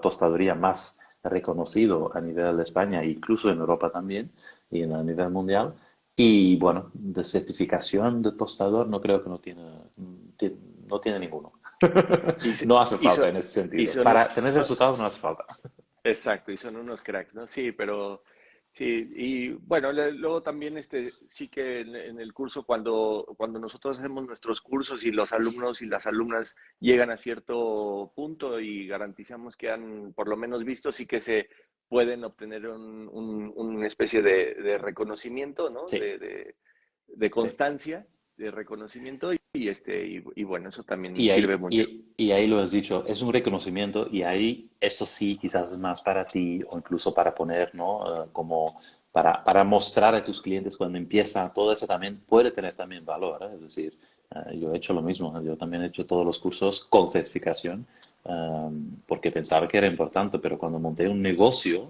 tostadoría más reconocido a nivel de España, incluso en Europa también, y a nivel mundial. Y bueno, de certificación de tostador no creo que no tiene ninguno. Y, No hace y, falta son, en ese y sentido. son, Para tener resultados no hace falta. exacto, y son unos cracks, ¿no? Sí, pero sí, y bueno, luego también sí que en el curso cuando nosotros hacemos nuestros cursos y los alumnos y las alumnas llegan a cierto punto y garantizamos que han por lo menos visto, sí que se pueden obtener una especie de reconocimiento, ¿no? Sí, De sí. constancia, de reconocimiento y bueno, eso también Y sirve ahí, mucho. y ahí lo has dicho, es un reconocimiento y ahí esto sí quizás es más para ti o incluso para poner, ¿no? Como para mostrar a tus clientes cuando empieza, todo eso también puede tener también valor, ¿eh? Es decir, yo he hecho lo mismo, yo también he hecho todos los cursos con certificación porque pensaba que era importante, pero cuando monté un negocio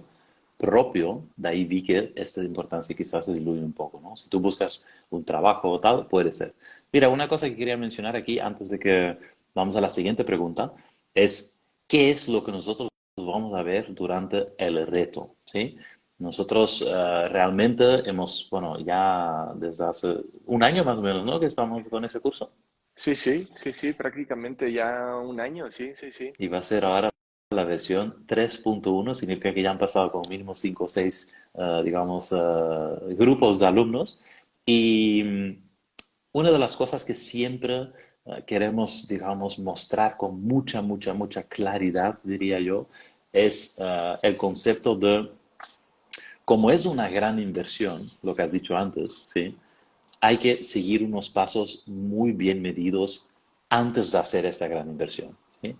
propio, de ahí vi que esta importancia quizás se diluye un poco, ¿no? Si tú buscas un trabajo o tal, puede ser. Mira, una cosa que quería mencionar aquí antes de que vamos a la siguiente pregunta es ¿qué es lo que nosotros vamos a ver durante el reto? ¿Sí? Nosotros realmente hemos, bueno, ya desde hace un año más o menos, ¿no? Que estamos con ese curso Sí, sí, sí, sí, prácticamente ya un año, sí, sí, sí. y va a ser ahora la versión 3.1, significa que ya han pasado como mínimo 5 o 6, digamos, grupos de alumnos y una de las cosas que siempre queremos, digamos, mostrar con mucha claridad, diría yo, es el concepto de, como es una gran inversión, lo que has dicho antes, ¿sí? Hay que seguir unos pasos muy bien medidos antes de hacer esta gran inversión, ¿sí?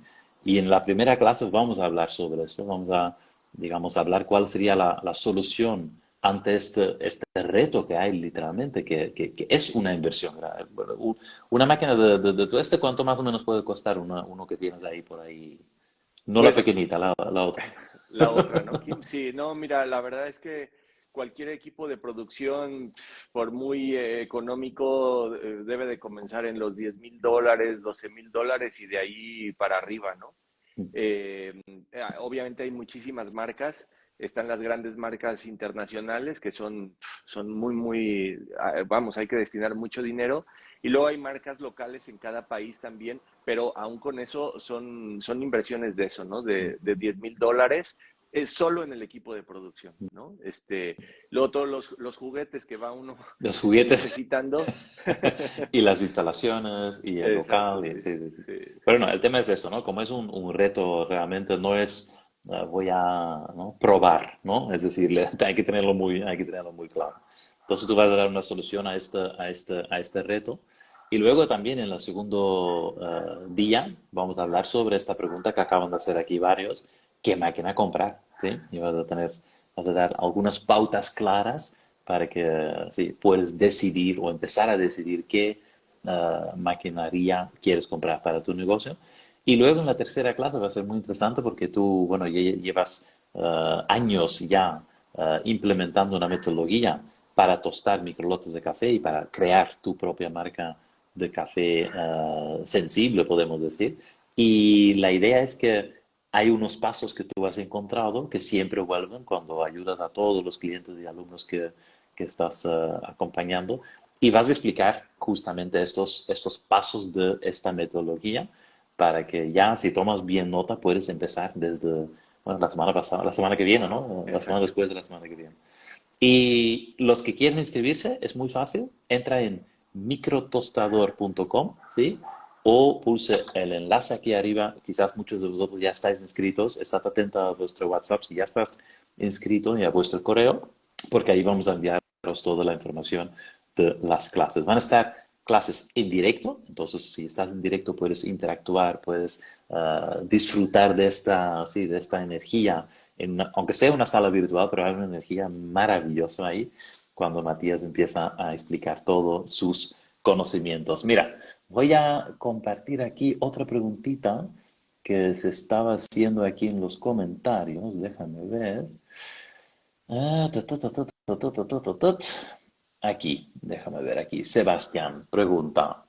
Y en la primera clase vamos a hablar sobre esto, vamos a, digamos, hablar cuál sería la solución ante este reto que hay literalmente, que es una inversión. Bueno, una máquina de todo este, ¿cuánto más o menos puede costar uno que tienes ahí por ahí? No la Pues pequeñita, la otra. la otra, ¿no, Kim? Sí, no, mira, la verdad es que cualquier equipo de producción, por muy económico, debe de comenzar en los $10,000, $12,000 y de ahí para arriba, ¿no? Obviamente hay muchísimas marcas, están las grandes marcas internacionales que son vamos, hay que destinar mucho dinero y luego hay marcas locales en cada país también, pero aún con eso son inversiones de eso, ¿no? De $10,000 es solo en el equipo de producción, ¿no? Luego todos los juguetes que va uno Los juguetes necesitando. y las instalaciones y el Exacto, local. sí, Sí, sí, sí. sí, Pero no, el tema es eso, ¿no? Como es un reto, realmente no es voy a, ¿no? probar, ¿no? Es decir, hay que tenerlo muy claro. Entonces tú vas a dar una solución a este reto. Y luego también en el segundo día vamos a hablar sobre esta pregunta que acaban de hacer aquí varios. ¿Qué máquina comprar? ¿Sí? Y vas a dar algunas pautas claras para que sí, puedas decidir o empezar a decidir qué maquinaria quieres comprar para tu negocio. Y luego en la tercera clase va a ser muy interesante porque tú, bueno, ya llevas años ya implementando una metodología para tostar microlotes de café y para crear tu propia marca de café sensible, podemos decir. Y la idea es que hay unos pasos que tú has encontrado que siempre vuelven cuando ayudas a todos los clientes y alumnos que estás acompañando y vas a explicar justamente estos pasos de esta metodología para que ya si tomas bien nota puedes empezar desde, bueno, la semana pasada, la semana que viene, ¿no? La semana exacto. después de la semana que viene. Y los que quieren inscribirse es muy fácil, entra en microtostador.com, ¿sí? O pulse el enlace aquí arriba, quizás muchos de vosotros ya estáis inscritos, estad atento a vuestro WhatsApp si ya estás inscrito y a vuestro correo porque ahí vamos a enviaros toda la información de las clases. Van a estar clases en directo, entonces si estás en directo puedes interactuar, puedes disfrutar de esta, sí, de esta energía, aunque sea una sala virtual, pero hay una energía maravillosa ahí cuando Matías empieza a explicar todos sus conocimientos. Mira, voy a compartir aquí otra preguntita que se estaba haciendo aquí en los comentarios. Déjame ver. Tut. Aquí, déjame ver aquí. Sebastián pregunta,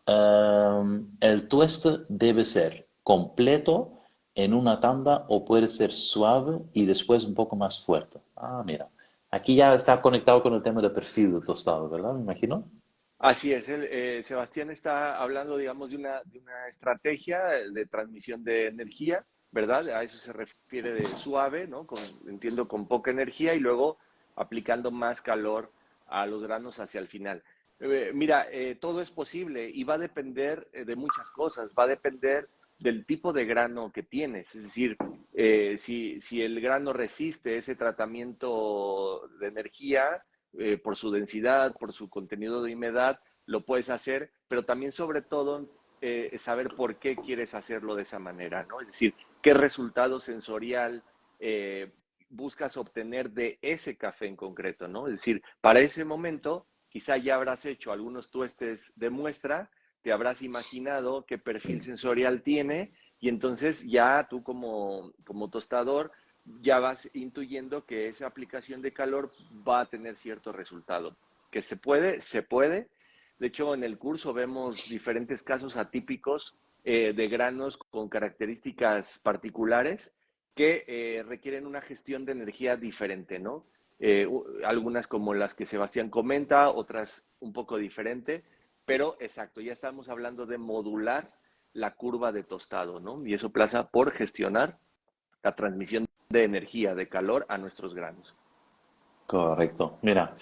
¿el tueste debe ser completo en una tanda o puede ser suave y después un poco más fuerte? Ah, mira. Aquí ya está conectado con el tema del perfil de tostado, ¿verdad? Me imagino. Así es, Sebastián está hablando, digamos, de una estrategia de transmisión de energía, ¿verdad? A eso se refiere de suave, ¿no? Entiendo, con poca energía y luego aplicando más calor a los granos hacia el final. Mira, todo es posible y va a depender de muchas cosas, va a depender del tipo de grano que tienes, es decir, si el grano resiste ese tratamiento de energía, por su densidad, por su contenido de humedad, lo puedes hacer, pero también sobre todo saber por qué quieres hacerlo de esa manera, ¿no? Es decir, qué resultado sensorial eh, buscas obtener de ese café en concreto, ¿no? Es decir, para ese momento quizá ya habrás hecho algunos tuestes de muestra, te habrás imaginado qué perfil sensorial tiene y entonces ya tú como tostador ya vas intuyendo que esa aplicación de calor va a tener cierto resultado. Que se puede, se puede. De hecho, en el curso vemos diferentes casos atípicos de granos con características particulares que requieren una gestión de energía diferente, ¿no? Algunas como las que Sebastián comenta, otras un poco diferente, pero exacto, ya estamos hablando de modular la curva de tostado, ¿no? Y eso pasa por gestionar la transmisión de energía, de calor a nuestros granos. Correcto. Mira,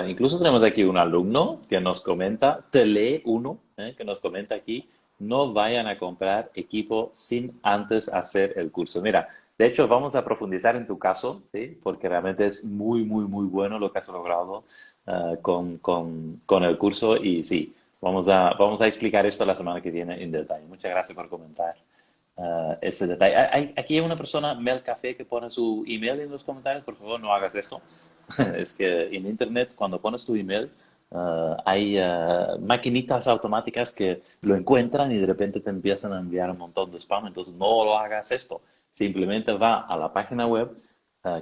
incluso tenemos aquí un alumno que nos comenta, te lee uno, que nos comenta aquí, no vayan a comprar equipo sin antes hacer el curso. Mira, de hecho vamos a profundizar en tu caso, ¿sí? Porque realmente es muy, muy, muy bueno lo que has logrado con el curso y sí, vamos a explicar esto la semana que viene en detalle. Muchas gracias por comentar ese detalle. Aquí hay una persona, Mel Café, que pone su email en los comentarios. Por favor, no hagas eso. Es que en Internet, cuando pones tu email, hay maquinitas automáticas que lo encuentran y de repente te empiezan a enviar un montón de spam. Entonces, no lo hagas esto. Simplemente va a la página web,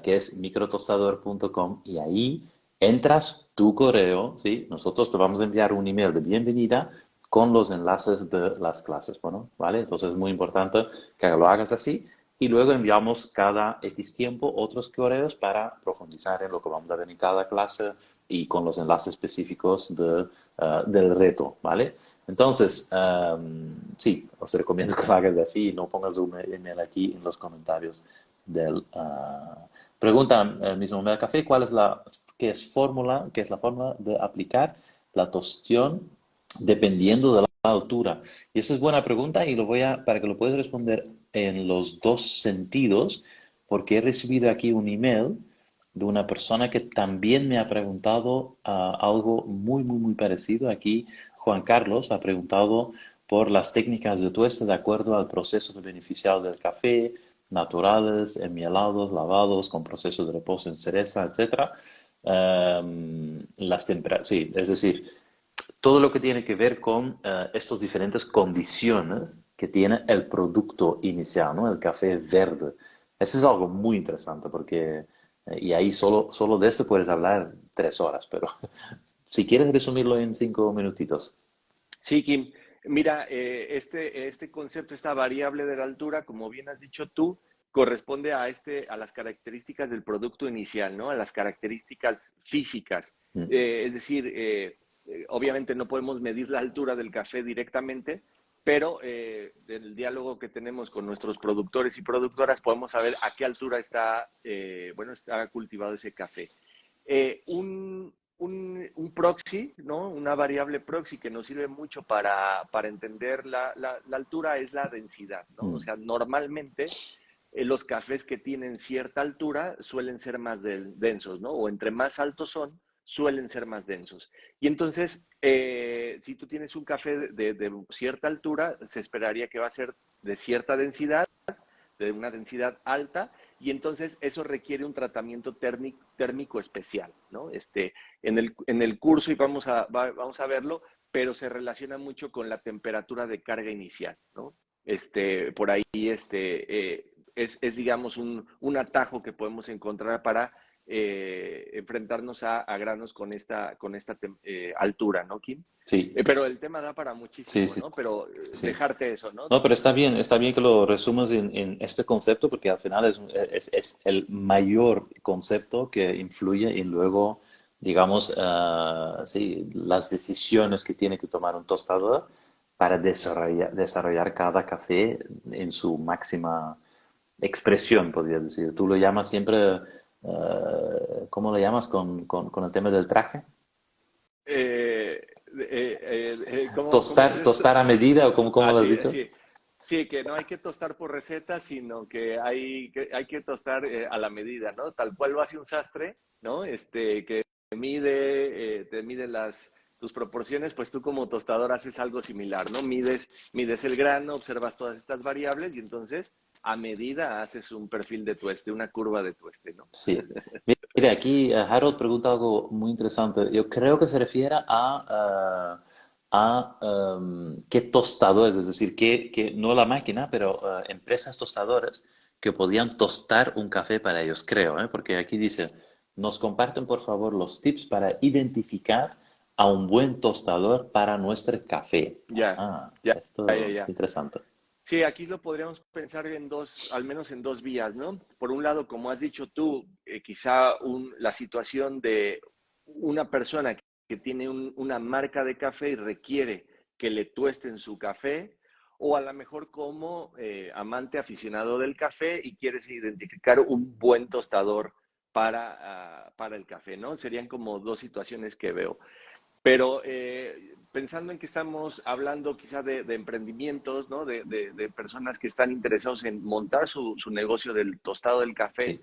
que es microtostador.com, y ahí entras tu correo, ¿sí? Nosotros te vamos a enviar un email de bienvenida con los enlaces de las clases, bueno, ¿vale? Entonces es muy importante que lo hagas así y luego enviamos cada X tiempo otros correos para profundizar en lo que vamos a ver en cada clase y con los enlaces específicos del reto, ¿vale? Entonces, sí, os recomiendo que lo hagas así y no pongas un email aquí en los comentarios del... pregunta el mismo Mel Café, qué es la fórmula de aplicar la tostión dependiendo de la altura? Y esa es buena pregunta y para que lo puedas responder en los dos sentidos, porque he recibido aquí un email de una persona que también me ha preguntado algo muy, muy, muy parecido. Aquí Juan Carlos ha preguntado por las técnicas de tueste de acuerdo al proceso de beneficiado del café, naturales, enmielados, lavados, con proceso de reposo en cereza, etcétera. Sí, es decir, todo lo que tiene que ver con estas diferentes condiciones que tiene el producto inicial, ¿no? El café verde. Eso es algo muy interesante porque, y ahí solo de esto puedes hablar 3 horas, pero si quieres resumirlo en 5 minutitos. Sí, Kim. Mira, este concepto, esta variable de la altura, como bien has dicho tú, corresponde a las características del producto inicial, ¿no? A las características físicas. Mm. Es decir, obviamente no podemos medir la altura del café directamente, pero del diálogo que tenemos con nuestros productores y productoras podemos saber a qué altura está cultivado ese café. Un proxy, ¿no? Una variable proxy que nos sirve mucho para entender la altura es la densidad, ¿no? O Mm. sea, normalmente los cafés que tienen cierta altura suelen ser más densos, ¿no? O entre más altos son, suelen ser más densos. Y entonces, si tú tienes un café de cierta altura, se esperaría que va a ser de cierta densidad, de una densidad alta, y entonces eso requiere un tratamiento térmico especial, ¿no? En el curso, y vamos a verlo, pero se relaciona mucho con la temperatura de carga inicial, ¿no? Por ahí es digamos, un atajo que podemos encontrar para enfrentarnos a granos con esta altura, ¿no, Kim? Sí, Pero el tema da para sí, muchísimo, sí, ¿no? Pero sí. dejarte eso, ¿no? No, pero está bien que lo resumas en este concepto porque al final es el mayor concepto que influye en luego, digamos, sí, las decisiones que tiene que tomar un tostador para desarrollar cada café en su máxima expresión, podrías decir. Tú lo llamas siempre, ¿cómo lo llamas con el tema del traje? ¿Cómo es esto? Tostar a medida o cómo lo has Así, dicho? sí, sí, que no hay que tostar por receta, sino que hay que tostar a la medida, ¿no? Tal cual lo hace un sastre, ¿no? Que te mide tus proporciones, pues tú como tostador haces algo similar, ¿no? Mides el grano, observas todas estas variables y entonces a medida haces un perfil de tueste, una curva de tueste, ¿no? Sí. Mira, aquí Harold pregunta algo muy interesante. Yo creo que se refiere qué tostadores, es decir, no la máquina, pero empresas tostadoras que podían tostar un café para ellos, creo, ¿eh? Porque aquí dice, nos comparten por favor los tips para identificar a un buen tostador para nuestro café. Ya, Ajá, ya, ya, esto ya. interesante. Sí, aquí lo podríamos pensar en dos, al menos en dos vías, ¿no? Por un lado, como has dicho tú, quizá la situación de una persona que tiene una marca de café y requiere que le tuesten su café, o a lo mejor como amante aficionado del café y quieres identificar un buen tostador para el café, ¿no? Serían como dos situaciones que veo. Pero pensando en que estamos hablando quizá de emprendimientos, ¿no? De personas que están interesados en montar su negocio del tostado del café, Sí.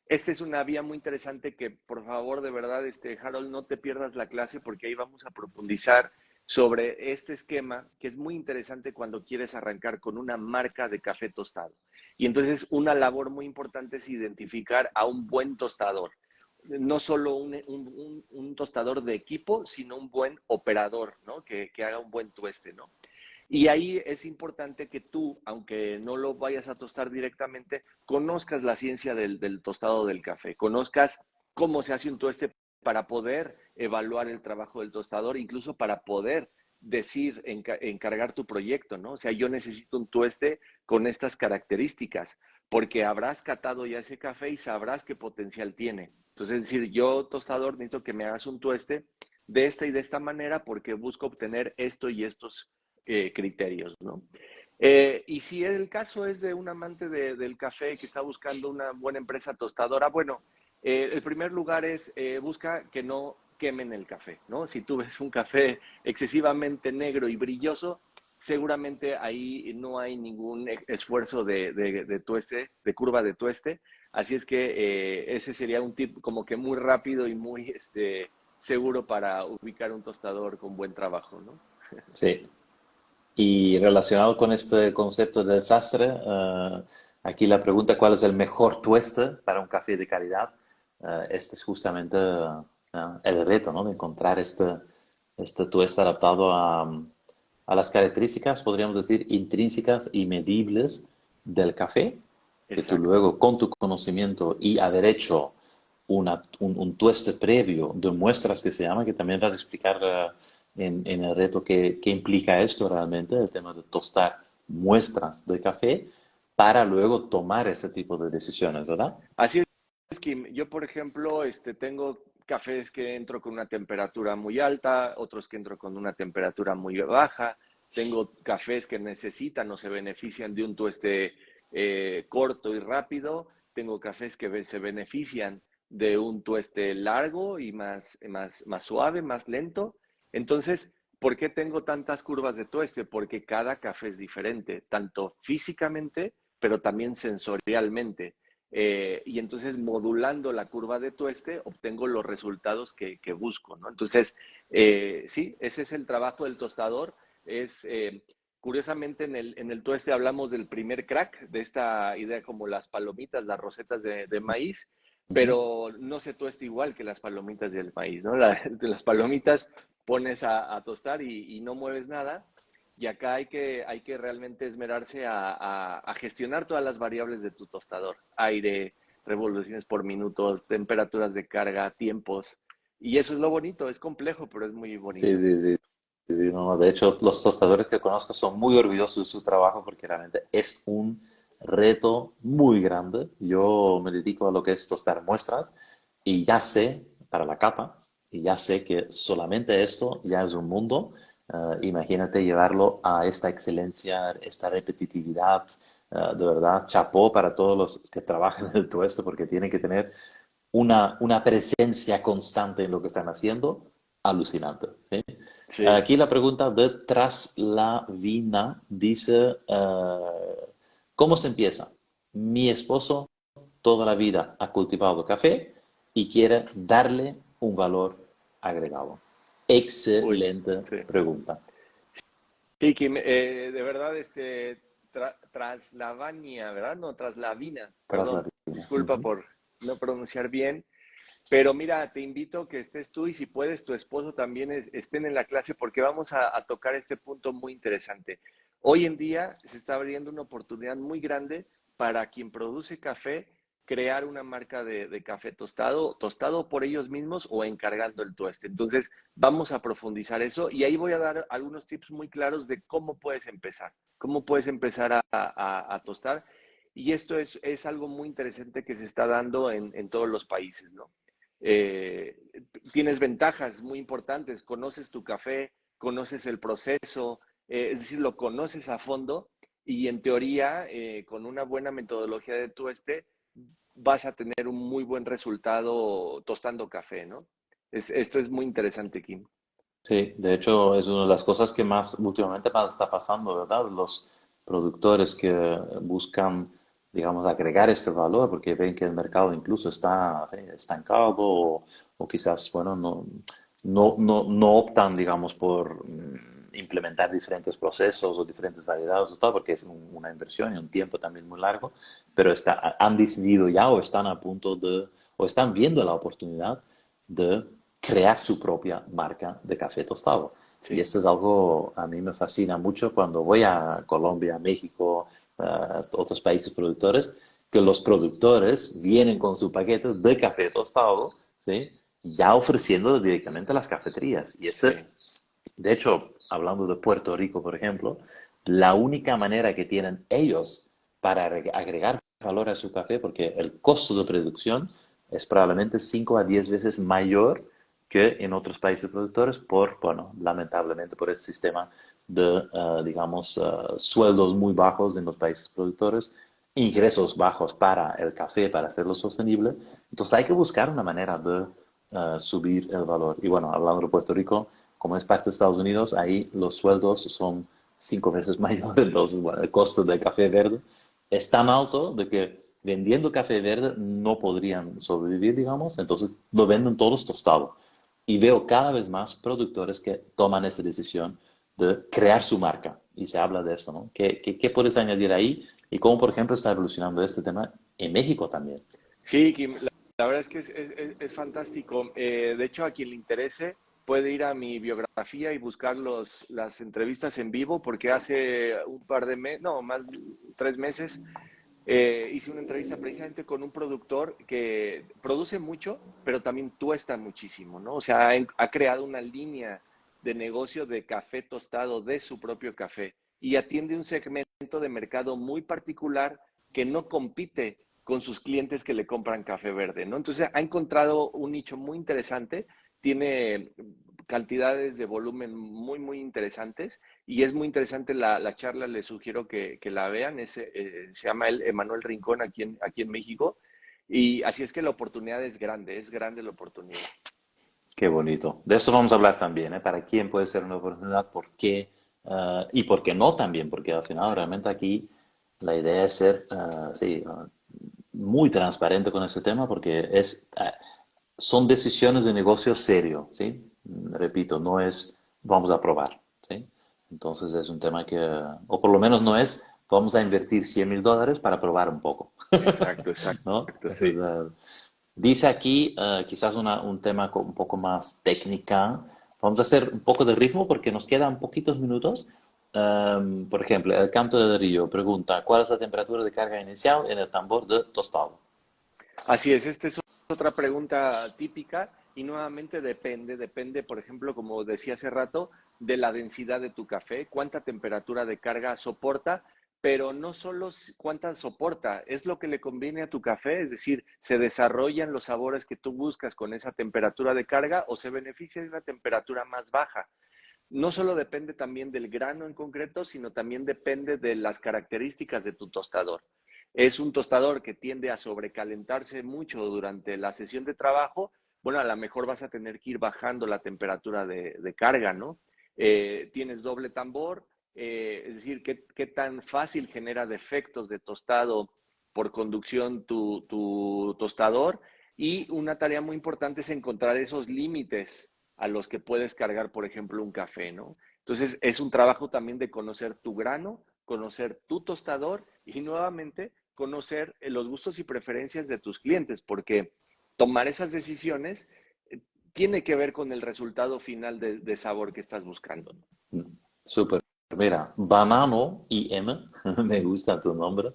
esta es una vía muy interesante que, por favor, de verdad, Harold, no te pierdas la clase porque ahí vamos a profundizar sobre este esquema que es muy interesante cuando quieres arrancar con una marca de café tostado. Y entonces una labor muy importante es identificar a un buen tostador. No solo un tostador de equipo, sino un buen operador, ¿no? Que haga un buen tueste, ¿no? Y ahí es importante que tú, aunque no lo vayas a tostar directamente, conozcas la ciencia del tostado del café, conozcas cómo se hace un tueste para poder evaluar el trabajo del tostador, incluso para poder decir, encargar tu proyecto, ¿no? O sea, yo necesito un tueste con estas características, porque habrás catado ya ese café y sabrás qué potencial tiene. Entonces, es decir, yo tostador necesito que me hagas un tueste de esta y de esta manera porque busco obtener esto y estos criterios, ¿no? Y si el caso es de un amante del café que está buscando una buena empresa tostadora, bueno, el primer lugar es busca que no quemen el café, ¿no? Si tú ves un café excesivamente negro y brilloso, seguramente ahí no hay ningún esfuerzo de tueste, de curva de tueste. Así es que ese sería un tip como que muy rápido y muy seguro para ubicar un tostador con buen trabajo, ¿no? Sí. Y relacionado con este concepto de desastre, aquí la pregunta, ¿cuál es el mejor tueste para un café de calidad? Este es justamente el reto, ¿no? De encontrar este tueste adaptado a las características, podríamos decir, intrínsecas y medibles del café, que tú Exacto. luego, con tu conocimiento y haber hecho un tueste previo de muestras que se llama, que también vas a explicar en el reto qué implica esto realmente, el tema de tostar muestras de café para luego tomar ese tipo de decisiones, ¿verdad? Así es, Kim. Yo, por ejemplo, tengo cafés que entro con una temperatura muy alta, otros que entro con una temperatura muy baja. Tengo cafés que necesitan o se benefician de un tueste corto y rápido. Tengo cafés que se benefician de un tueste largo y más suave, más lento. Entonces, ¿por qué tengo tantas curvas de tueste? Porque cada café es diferente, tanto físicamente pero también sensorialmente. Y entonces modulando la curva de tueste obtengo los resultados que busco, ¿no? Entonces, sí, ese es el trabajo del tostador. Es, curiosamente, en el tueste hablamos del primer crack, de esta idea como las palomitas, las rosetas de maíz, Ujú. pero no se tuesta igual que las palomitas del maíz, ¿no? De las palomitas pones a tostar y no mueves nada. Y acá hay que realmente esmerarse a gestionar todas las variables de tu tostador. Aire, revoluciones por minutos, temperaturas de carga, tiempos. Y eso es lo bonito, es complejo, pero es muy Sí, bonito. sí, sí. Sí, sí, no, de hecho, los tostadores que conozco son muy orgullosos de su trabajo porque realmente es un reto muy grande. Yo me dedico a lo que es tostar muestras y ya sé, para la capa, y ya sé que solamente esto ya es un mundo. Imagínate llevarlo a esta excelencia, esta repetitividad. De verdad, chapó para todos los que trabajan en el tuesto porque tienen que tener una presencia constante en lo que están haciendo, alucinante. ¿Sí? Sí. Aquí la pregunta de Traslavina dice, ¿cómo se empieza? Mi esposo toda la vida ha cultivado café y quiere darle un valor agregado. Uy, Excelente sí. pregunta. Sí, Kim, de verdad, Traslavania, ¿verdad? No, Traslavina, perdón. Traslavina. Disculpa Ujú. por no pronunciar bien. Pero mira, te invito a que estés tú y si puedes, tu esposo también estén en la clase porque vamos a tocar este punto muy interesante. Hoy en día se está abriendo una oportunidad muy grande para quien produce café crear una marca de café tostado, tostado por ellos mismos o encargando el tueste. Entonces, vamos a profundizar eso y ahí voy a dar algunos tips muy claros de cómo puedes empezar a tostar. Y esto es algo muy interesante que se está dando en todos los países, ¿no? eh, Tienes ventajas muy importantes, conoces tu café, conoces el proceso, es decir, lo conoces a fondo y en teoría, con una buena metodología de tueste, vas a tener un muy buen resultado tostando café, ¿no? Esto es muy interesante, Kim. Sí, de hecho es una de las cosas que más últimamente más está pasando, ¿verdad? Los productores que buscan, digamos, agregar este valor porque ven que el mercado incluso está sí, estancado o quizás, bueno, no optan, digamos, por implementar diferentes procesos o diferentes variedades o tal, porque es una inversión y un tiempo también muy largo, pero han decidido ya o están a punto de, o están viendo la oportunidad de crear su propia marca de café tostado. Y Sí, esto es algo a mí me fascina mucho cuando voy a Colombia, México, otros países productores, que los productores vienen con su paquete de café tostado, ¿sí? Ya ofreciéndolo directamente a las cafeterías. Y este, sí, de hecho, hablando de Puerto Rico, por ejemplo, la única manera que tienen ellos para agregar valor a su café, porque el costo de producción es probablemente 5 a 10 veces mayor que en otros países productores por, bueno, lamentablemente por el sistema de, digamos, sueldos muy bajos en los países productores, ingresos bajos para el café, para hacerlo sostenible. Entonces hay que buscar una manera de subir el valor. Y bueno, hablando de Puerto Rico, como es parte de Estados Unidos, ahí los sueldos son 5 veces mayores. Entonces, bueno, el costo del café verde es tan alto de que vendiendo café verde no podrían sobrevivir, digamos. Entonces lo venden todos tostado. Y veo cada vez más productores que toman esa decisión de crear su marca. Y se habla de esto, ¿no? ¿Qué puedes añadir ahí? Y cómo, por ejemplo, está evolucionando este tema en México también. sí, Kim, la verdad es que es fantástico. De hecho, a quien le interese puede ir a mi biografía y buscar las entrevistas en vivo, porque hace un par de meses, no, más 3 meses, hice una entrevista precisamente con un productor que produce mucho, pero también tuesta muchísimo, ¿no? O sea, ha creado una línea de negocio de café tostado de su propio café y atiende un segmento de mercado muy particular que no compite con sus clientes que le compran café verde, ¿no? Entonces ha encontrado un nicho muy interesante, tiene cantidades de volumen muy, muy interesantes y es muy interesante la charla, les sugiero que la vean, se llama el Emanuel Rincón aquí en México y así es que la oportunidad es grande la oportunidad. Qué bonito. De eso vamos a hablar también, ¿eh? ¿Para quién puede ser una oportunidad? ¿Por qué? Y por qué no también, porque al final Sí, realmente aquí, La idea es ser, sí, muy transparente con ese tema porque son decisiones de negocio serio, ¿sí? Repito, no es vamos a probar, ¿sí? Entonces es un tema que, o por lo menos no es vamos a invertir $100,000 para probar un poco, Exacto, ¿no? exacto, Eso es, sí. dice aquí, quizás un tema un poco más técnica. Vamos a hacer un poco de ritmo porque nos quedan poquitos minutos. Por ejemplo, el canto de Río pregunta, ¿cuál es la temperatura de carga inicial en el tambor de tostado? Así es, esta es otra pregunta típica y nuevamente depende, por ejemplo, como decía hace rato, de la densidad de tu café, cuánta temperatura de carga soporta, pero no solo cuánta soporta, es lo que le conviene a tu café, es decir, se desarrollan los sabores que tú buscas con esa temperatura de carga o se beneficia de una temperatura más baja. No solo depende también del grano en concreto, sino también depende de las características de tu tostador. Es un tostador que tiende a sobrecalentarse mucho durante la sesión de trabajo, bueno, a lo mejor vas a tener que ir bajando la temperatura de carga, ¿no? Tienes doble tambor, es decir, ¿qué tan fácil genera defectos de tostado por conducción tu tostador? Y una tarea muy importante es encontrar esos límites a los que puedes cargar, por ejemplo, un café, ¿no? Entonces, es un trabajo también de conocer tu grano, conocer tu tostador y nuevamente conocer los gustos y preferencias de tus clientes, porque tomar esas decisiones tiene que ver con el resultado final de sabor que estás buscando, ¿no? Súper. Mira, Banano IM, me gusta tu nombre.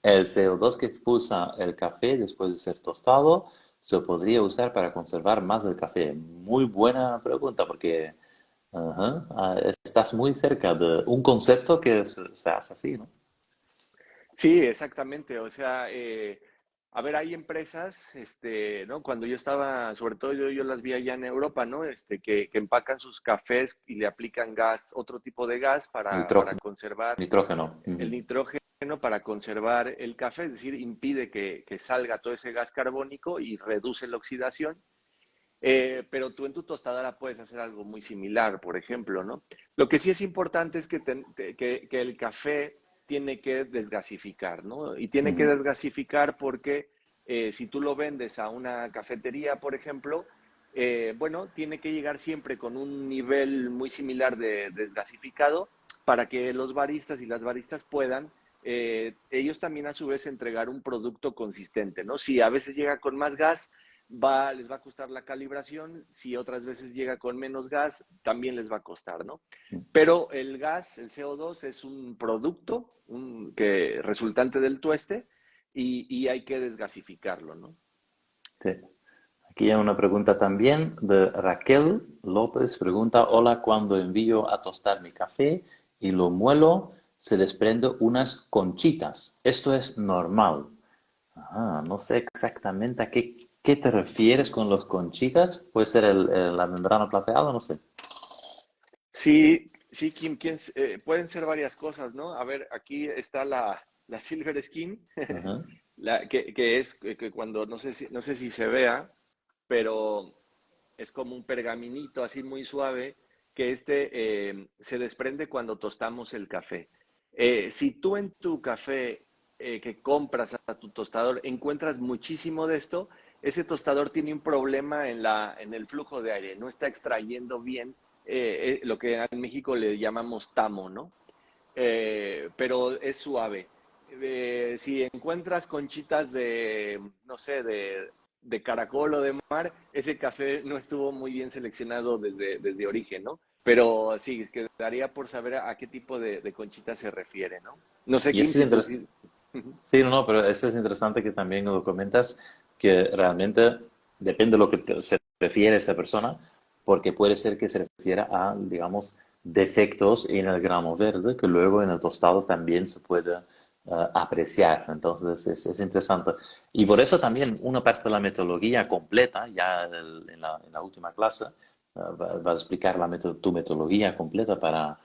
El CO2 que expulsa el café después de ser tostado se podría usar para conservar más del café. Muy buena pregunta porque ajá, estás muy cerca de un concepto que se hace así, ¿no? Sí, exactamente. O sea, a ver, hay empresas, ¿no? Cuando yo estaba, sobre todo yo las vi allá en Europa, ¿no? Que empacan sus cafés y le aplican gas, otro tipo de gas para Nitrógeno. conservar Nitrógeno. el Ujú. nitrógeno, para conservar el café, es decir, impide que salga todo ese gas carbónico y reduce la oxidación. Pero tú en tu tostadora puedes hacer algo muy similar, por ejemplo, ¿no? Lo que sí es importante es que el café tiene que desgasificar, ¿no? Y tiene que Ujú. desgasificar porque si tú lo vendes a una cafetería, por ejemplo, bueno, tiene que llegar siempre con un nivel muy similar de desgasificado para que los baristas y las baristas puedan ellos también a su vez entregar un producto consistente, ¿no? Si a veces llega con más gas, les va a costar la calibración, si otras veces llega con menos gas, también les va a costar, ¿no? Pero el gas, el CO2, es un producto resultante del tueste y hay que desgasificarlo, ¿no? Sí. Aquí hay una pregunta también de Raquel López. Pregunta, hola, cuando envío a tostar mi café y lo muelo, se desprende unas conchitas. ¿Esto es normal? No sé exactamente a qué te refieres con los conchitas. Puede ser la membrana plateada, no sé. Sí, sí, Kim, pueden ser varias cosas, ¿no? A ver, aquí está la Silver Skin, Ajá. que es que cuando, no sé si se vea, pero es como un pergaminito así muy suave que se desprende cuando tostamos el café. Si tú en tu café que compras a tu tostador encuentras muchísimo de esto, ese tostador tiene un problema en el flujo de aire, no está extrayendo bien lo que en México le llamamos tamo, ¿no? Pero es suave. Si encuentras conchitas no sé, de caracol o de mar, ese café no estuvo muy bien seleccionado desde origen, ¿no? Pero sí, quedaría por saber a qué tipo de conchita se refiere, ¿no? No sé, Y Kim, eso es si tú interesante. sí. Sí, no, pero eso es interesante que también lo comentas, que realmente depende de lo que se refiere a esa persona, porque puede ser que se refiera a, digamos, defectos en el grano verde, que luego en el tostado también se puede apreciar. Entonces es interesante. Y por eso también una parte de la metodología completa, ya en la última clase, vas a explicar tu metodología completa para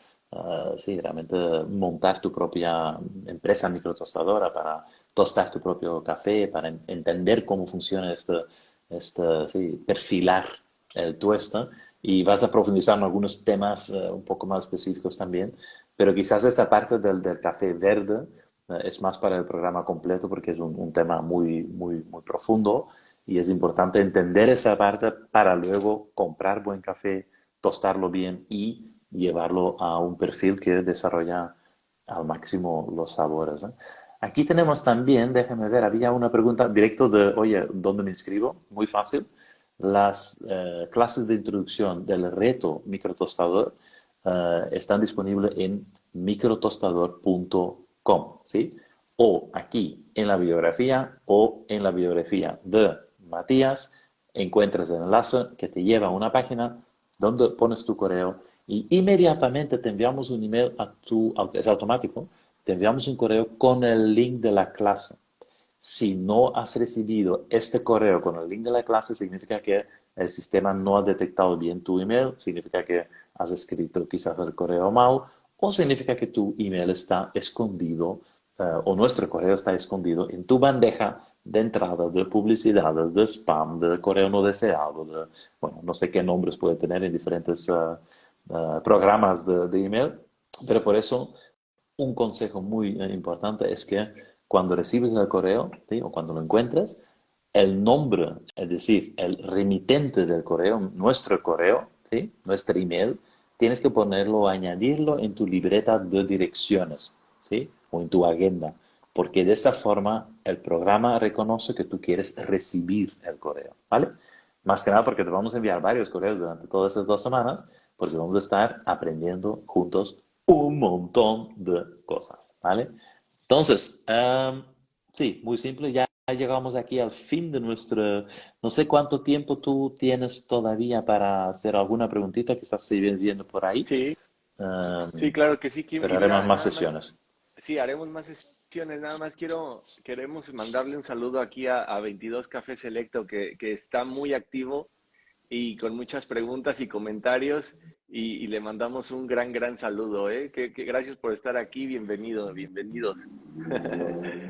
sí, realmente montar tu propia empresa microtostadora para tostar tu propio café, para entender cómo funciona sí, perfilar el tueste y vas a profundizar en algunos temas un poco más específicos también, pero quizás esta parte del café verde Es más para el programa completo porque es un tema muy profundo y es importante entender esa parte para luego comprar buen café, tostarlo bien y llevarlo a un perfil que desarrolla al máximo los sabores, ¿eh? Aquí tenemos también, déjame ver, había una pregunta directo de, oye, ¿dónde me inscribo? Muy fácil. Las clases de introducción del reto microtostador están disponibles en microtostador.com, ¿sí? O aquí en la biografía o en la biografía de Matías encuentras el enlace que te lleva a una página donde pones tu correo y inmediatamente te enviamos un email es automático, te enviamos un correo con el link de la clase. Si no has recibido este correo con el link de la clase, significa que el sistema no ha detectado bien tu email, significa que has escrito quizás el correo mal, o significa que tu email está escondido, o nuestro correo está escondido en tu bandeja de entrada de publicidades, de spam, de correo no deseado, bueno, no sé qué nombres puede tener en diferentes programas de email, pero por eso un consejo muy importante es que cuando recibes el correo, ¿sí? O cuando lo encuentres, el nombre, es decir, el remitente del correo, nuestro correo, ¿sí? Nuestro email, tienes que ponerlo, añadirlo en tu libreta de direcciones, ¿sí? O en tu agenda, porque de esta forma el programa reconoce que tú quieres recibir el correo, ¿vale? Más que nada porque te vamos a enviar varios correos durante todas estas 2 semanas, porque vamos a estar aprendiendo juntos un montón de cosas, ¿vale? Entonces, sí, muy simple, ya llegamos aquí al fin de nuestro, no sé cuánto tiempo tú tienes todavía para hacer alguna preguntita que estás viendo por ahí, Sí, sí, um, claro que sí, Kim. pero Y haremos mira, más nada más, sesiones. sí, haremos más sesiones. Nada más queremos mandarle un saludo aquí a 22 Café Selecto, que está muy activo y con muchas preguntas y comentarios. Y le mandamos un gran saludo, ¿eh? Que gracias por estar aquí. Bienvenido, bienvenidos.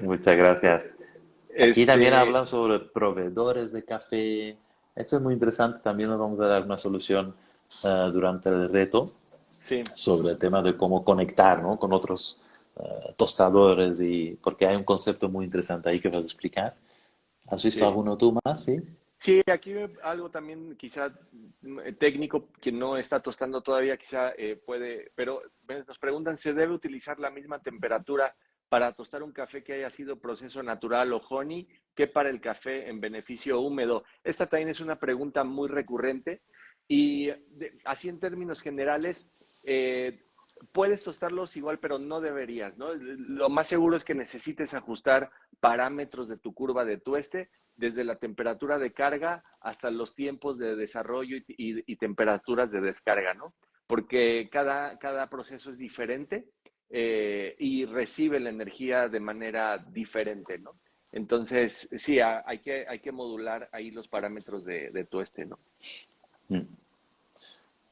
Muchas gracias. Aquí también Este, hablan sobre proveedores de café. Eso es muy interesante. También nos vamos a dar una solución durante el reto sí. sobre el tema de cómo conectar, ¿no? Con otros tostadores y porque hay un concepto muy interesante ahí que vas a explicar. ¿Has visto Sí. alguno tú más? Sí. Sí, aquí algo también quizá técnico que no está tostando todavía, quizá puede, pero nos preguntan, ¿se debe utilizar la misma temperatura para tostar un café que haya sido proceso natural o honey que para el café en beneficio húmedo? Esta también es una pregunta muy recurrente y así en términos generales, eh, puedes tostarlos igual, pero no deberías, ¿no? Lo más seguro es que necesites ajustar parámetros de tu curva de tueste desde la temperatura de carga hasta los tiempos de desarrollo y temperaturas de descarga, ¿no? Porque cada proceso es diferente y recibe la energía de manera diferente, ¿no? Entonces, sí, hay que modular ahí los parámetros de tueste, ¿no? Mm.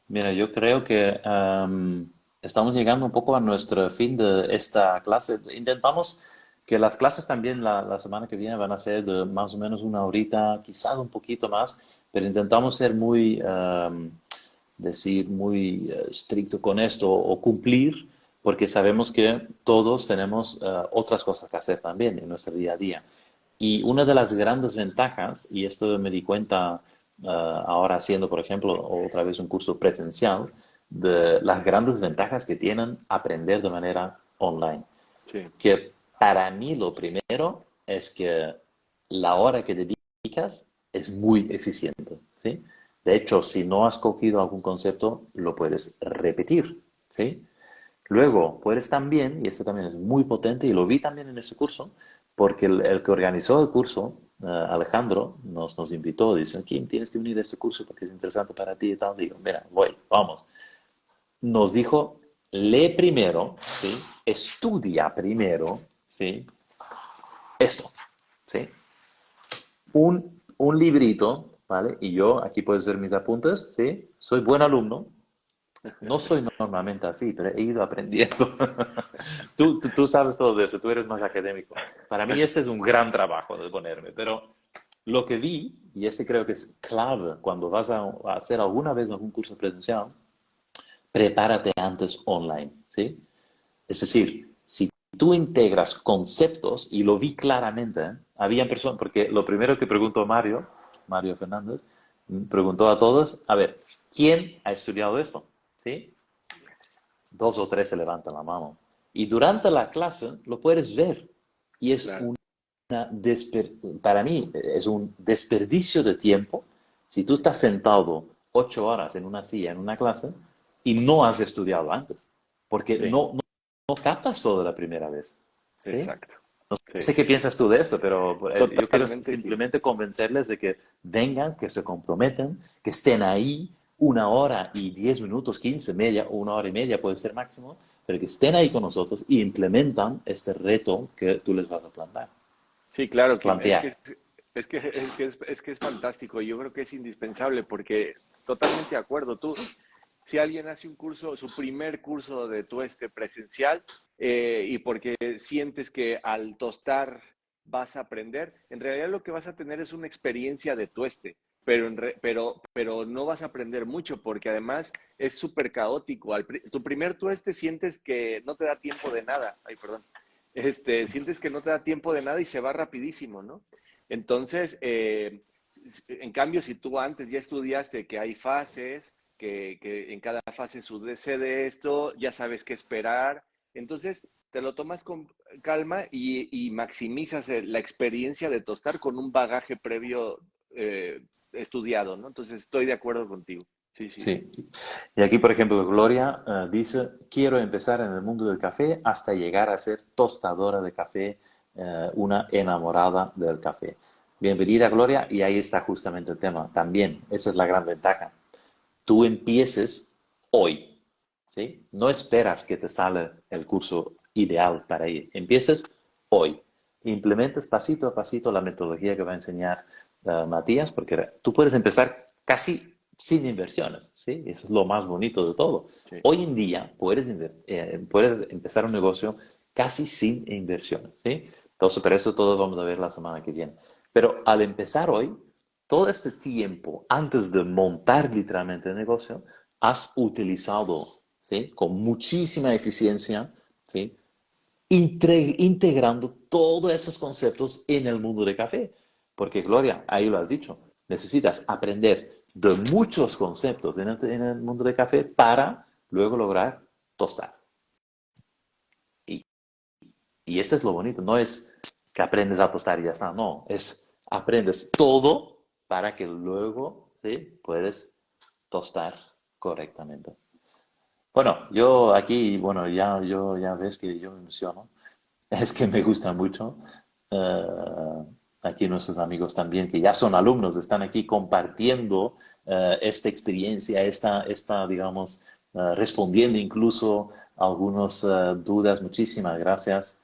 Mira, yo creo que estamos llegando un poco a nuestro fin de esta clase. Intentamos que las clases también la semana que viene van a ser de más o menos una horita, quizás un poquito más, pero intentamos ser muy estricto con esto o cumplir, porque sabemos que todos tenemos otras cosas que hacer también en nuestro día a día. Y una de las grandes ventajas, y esto me di cuenta ahora haciendo, por ejemplo, otra vez un curso presencial, de las grandes ventajas que tienen aprender de manera online. Sí. Que para mí lo primero es que la hora que dedicas es muy eficiente, ¿sí? De hecho, si no has cogido algún concepto, lo puedes repetir, ¿sí? Luego, puedes también, y esto también es muy potente, y lo vi también en ese curso, porque el que organizó el curso, Alejandro, nos invitó, dice, Kim, tienes que unir a este curso porque es interesante para ti y tal. Digo, mira, voy, vamos. Nos dijo, lee primero, ¿sí? Estudia primero, ¿sí? Esto, ¿sí? Un librito, ¿vale? Y yo, aquí puedes ver mis apuntes, ¿sí? Soy buen alumno, no soy normalmente así, pero he ido aprendiendo. Tú sabes todo de eso, tú eres más académico. Para mí este es un gran trabajo de ponerme, pero lo que vi, y este creo que es clave cuando vas a hacer alguna vez algún curso presencial, prepárate antes online, ¿sí? Es decir, si tú integras conceptos, y lo vi claramente, ¿eh? Habían personas, porque lo primero que preguntó Mario Fernández, preguntó a todos, a ver, ¿quién ha estudiado esto? ¿Sí? Dos o tres se levantan la mano. Y durante la clase lo puedes ver. Y es Claro. para mí es un desperdicio de tiempo si tú estás sentado 8 horas en una silla, en una clase, y no has estudiado antes. Porque Sí, no captas todo la primera vez. ¿Sí? exacto. Sí, No sé qué piensas tú de esto, pero yo quiero totalmente sí. simplemente convencerles de que vengan, que se comprometan, que estén ahí 1 hora y 10 minutos, 15, media, 1 hora y media puede ser máximo, pero que estén ahí con nosotros y implementan este reto que tú les vas a Sí, claro, Kim. plantear. Es que es fantástico. Yo creo que es indispensable porque totalmente de acuerdo. Si alguien hace un curso, su primer curso de tueste presencial, y porque sientes que al tostar vas a aprender, en realidad lo que vas a tener es una experiencia de tueste, pero no vas a aprender mucho porque además es súper caótico. Tu primer tueste sientes que no te da tiempo de nada. Ay, perdón. Sientes que no te da tiempo de nada y se va rapidísimo, ¿no? Entonces, en cambio, si tú antes ya estudiaste que hay fases, que en cada fase sucede esto, ya sabes qué esperar, entonces te lo tomas con calma y maximizas la experiencia de tostar con un bagaje previo estudiado, ¿no? Entonces estoy de acuerdo contigo. Sí, sí. Sí. Y aquí, por ejemplo, Gloria dice, quiero empezar en el mundo del café hasta llegar a ser tostadora de café, una enamorada del café. Bienvenida, Gloria, y ahí está justamente el tema. También, esa es la gran ventaja. Tú empieces hoy, ¿sí? No esperas que te salga el curso ideal para ir. Empieces hoy. Implementes pasito a pasito la metodología que va a enseñar Matías, porque tú puedes empezar casi sin inversiones, ¿sí? Eso es lo más bonito de todo. Sí. Hoy en día puedes empezar un negocio casi sin inversiones, ¿sí? Entonces, pero eso todo vamos a ver la semana que viene. Pero al empezar hoy, todo este tiempo antes de montar literalmente el negocio, has utilizado, ¿sí? Con muchísima eficiencia, ¿sí? Integrando todos esos conceptos en el mundo de café. Porque, Gloria, ahí lo has dicho, necesitas aprender de muchos conceptos en el mundo de café para luego lograr tostar. Y, y ese es lo bonito, no es que aprendes a tostar y ya está, no, es aprendes todo para que luego, ¿sí? Puedes tostar correctamente. Bueno, yo aquí, bueno, ya ves que yo me emociono. Es que me gusta mucho. Eh, Aquí nuestros amigos también, que ya son alumnos, están aquí compartiendo esta experiencia, digamos, respondiendo incluso a algunas dudas. Muchísimas gracias.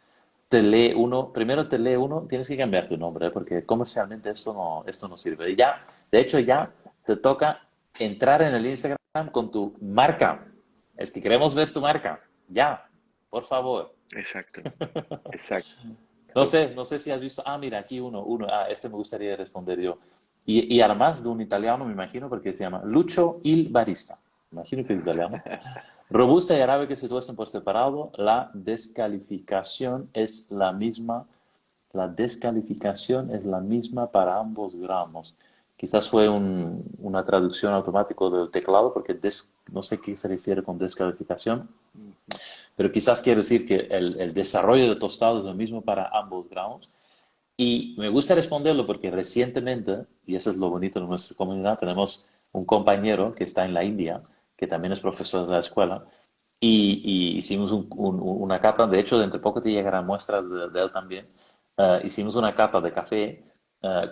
Primero te lee uno, tienes que cambiar tu nombre, porque comercialmente esto no sirve. Y ya, de hecho, ya te toca entrar en el Instagram con tu marca. Es que queremos ver tu marca. Ya, por favor. Exacto, exacto. No sé si has visto. Ah, mira, aquí uno. Ah, este me gustaría responder yo. Y además de un italiano, me imagino, porque se llama Lucho Il Barista. Me imagino que es italiano. Robusta y árabe que se tuestan por separado, la descalificación es la misma. La descalificación es la misma para ambos gramos. Quizás fue una traducción automática del teclado, porque no sé qué se refiere con descalificación. Pero quizás quiere decir que el desarrollo de tostado es lo mismo para ambos gramos. Y me gusta responderlo porque recientemente, y eso es lo bonito de nuestra comunidad, tenemos un compañero que está en la India, que también es profesor de la escuela, y hicimos una cata, de hecho, dentro de poco te llegarán muestras de él también. Hicimos una cata de café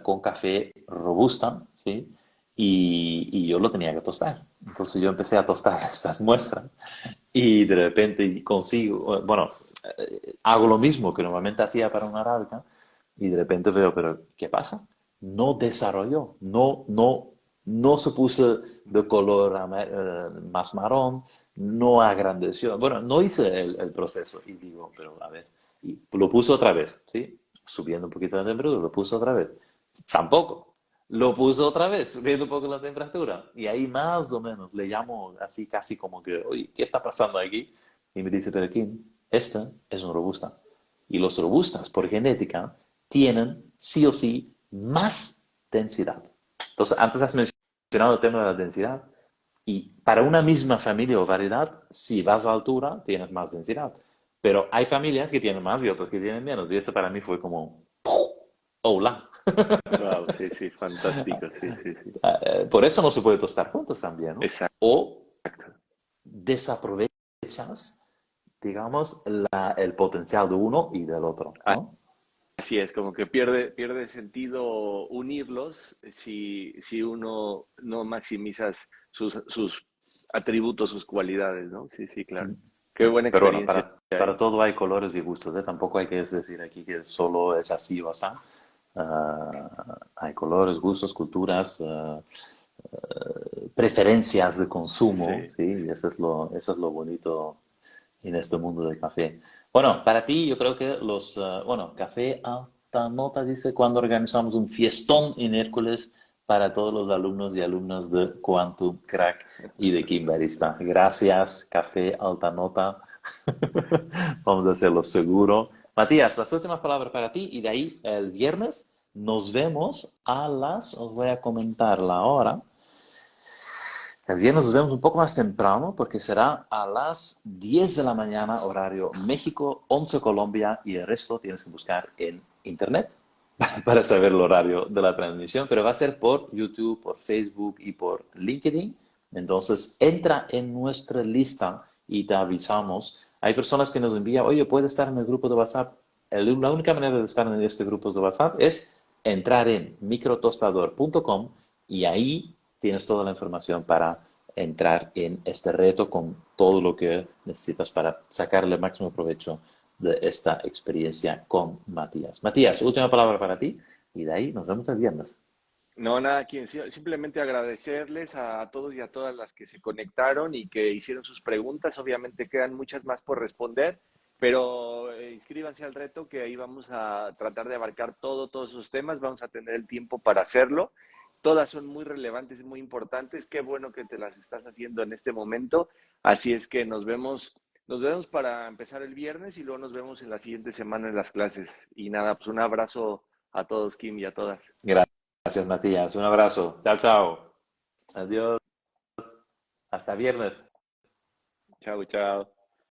con café robusta, ¿sí? Y yo lo tenía que tostar. Entonces yo empecé a tostar estas muestras y de repente consigo, bueno, hago lo mismo que normalmente hacía para una arábica y de repente veo, pero ¿qué pasa? No desarrolló, no se puso de color más marrón, no agrandeció, bueno, no hice el proceso y digo, pero a ver, y lo puso otra vez, ¿sí? Subiendo un poquito la temperatura, lo puso otra vez. Tampoco. Lo puso otra vez, subiendo un poco la temperatura. Y ahí más o menos le llamo así casi como que, oye, ¿qué está pasando aquí? Y me dice, pero Kim, esta es un robusta. Y los robustas, por genética, tienen sí o sí más densidad. Entonces, antes has mencionado el tema de la densidad. Y para una misma familia o variedad, si vas a altura, tienes más densidad. Pero hay familias que tienen más y otras que tienen menos. Y esto para mí fue como, hola. Wow, sí, sí, fantástico, sí, sí, sí. Por eso no se puede tostar juntos también, ¿no? Exacto. O desaprovechas, digamos, el potencial de uno y del otro, ¿no? Así es, como que pierde sentido unirlos si uno no maximizas sus atributos, sus cualidades, ¿no? Sí, sí, claro. Qué buena Pero bueno, experiencia para ahí. todo hay colores y gustos, ¿eh? Tampoco hay que decir aquí que solo es así o así. Hay colores, gustos, culturas, preferencias de consumo, Sí. ¿sí? Y eso es lo bonito en este mundo del café. Bueno, para ti yo creo que bueno, Café Alta Nota dice cuando organizamos un fiestón en Hércules para todos los alumnos y alumnas de Quantum Crack y de Kimbarista. Gracias, Café Alta Nota. Vamos a hacerlo seguro. Matías, las últimas palabras para ti y de ahí el viernes nos vemos os voy a comentar la hora. El viernes nos vemos un poco más temprano porque será a las 10 de la mañana, horario México, 11 Colombia y el resto tienes que buscar en internet para saber el horario de la transmisión, pero va a ser por YouTube, por Facebook y por LinkedIn. Entonces entra en nuestra lista y te avisamos. Hay personas que nos envían, oye, ¿puedes estar en el grupo de WhatsApp? La única manera de estar en este grupo de WhatsApp es entrar en microtostador.com y ahí tienes toda la información para entrar en este reto con todo lo que necesitas para sacarle el máximo provecho de esta experiencia con Matías. Matías, última palabra para ti y de ahí nos vemos el viernes. No, nada, aquí simplemente agradecerles a todos y a todas las que se conectaron y que hicieron sus preguntas. Obviamente quedan muchas más por responder, pero inscríbanse al reto que ahí vamos a tratar de abarcar todos esos temas. Vamos a tener el tiempo para hacerlo. Todas son muy relevantes y muy importantes. Qué bueno que te las estás haciendo en este momento. Así es que nos vemos para empezar el viernes y luego nos vemos en la siguiente semana en las clases. Y nada, pues un abrazo a todos, Kim, y a todas. Gracias, Matías. Un abrazo. Chao, chao. Adiós. Hasta viernes. Chao, chao.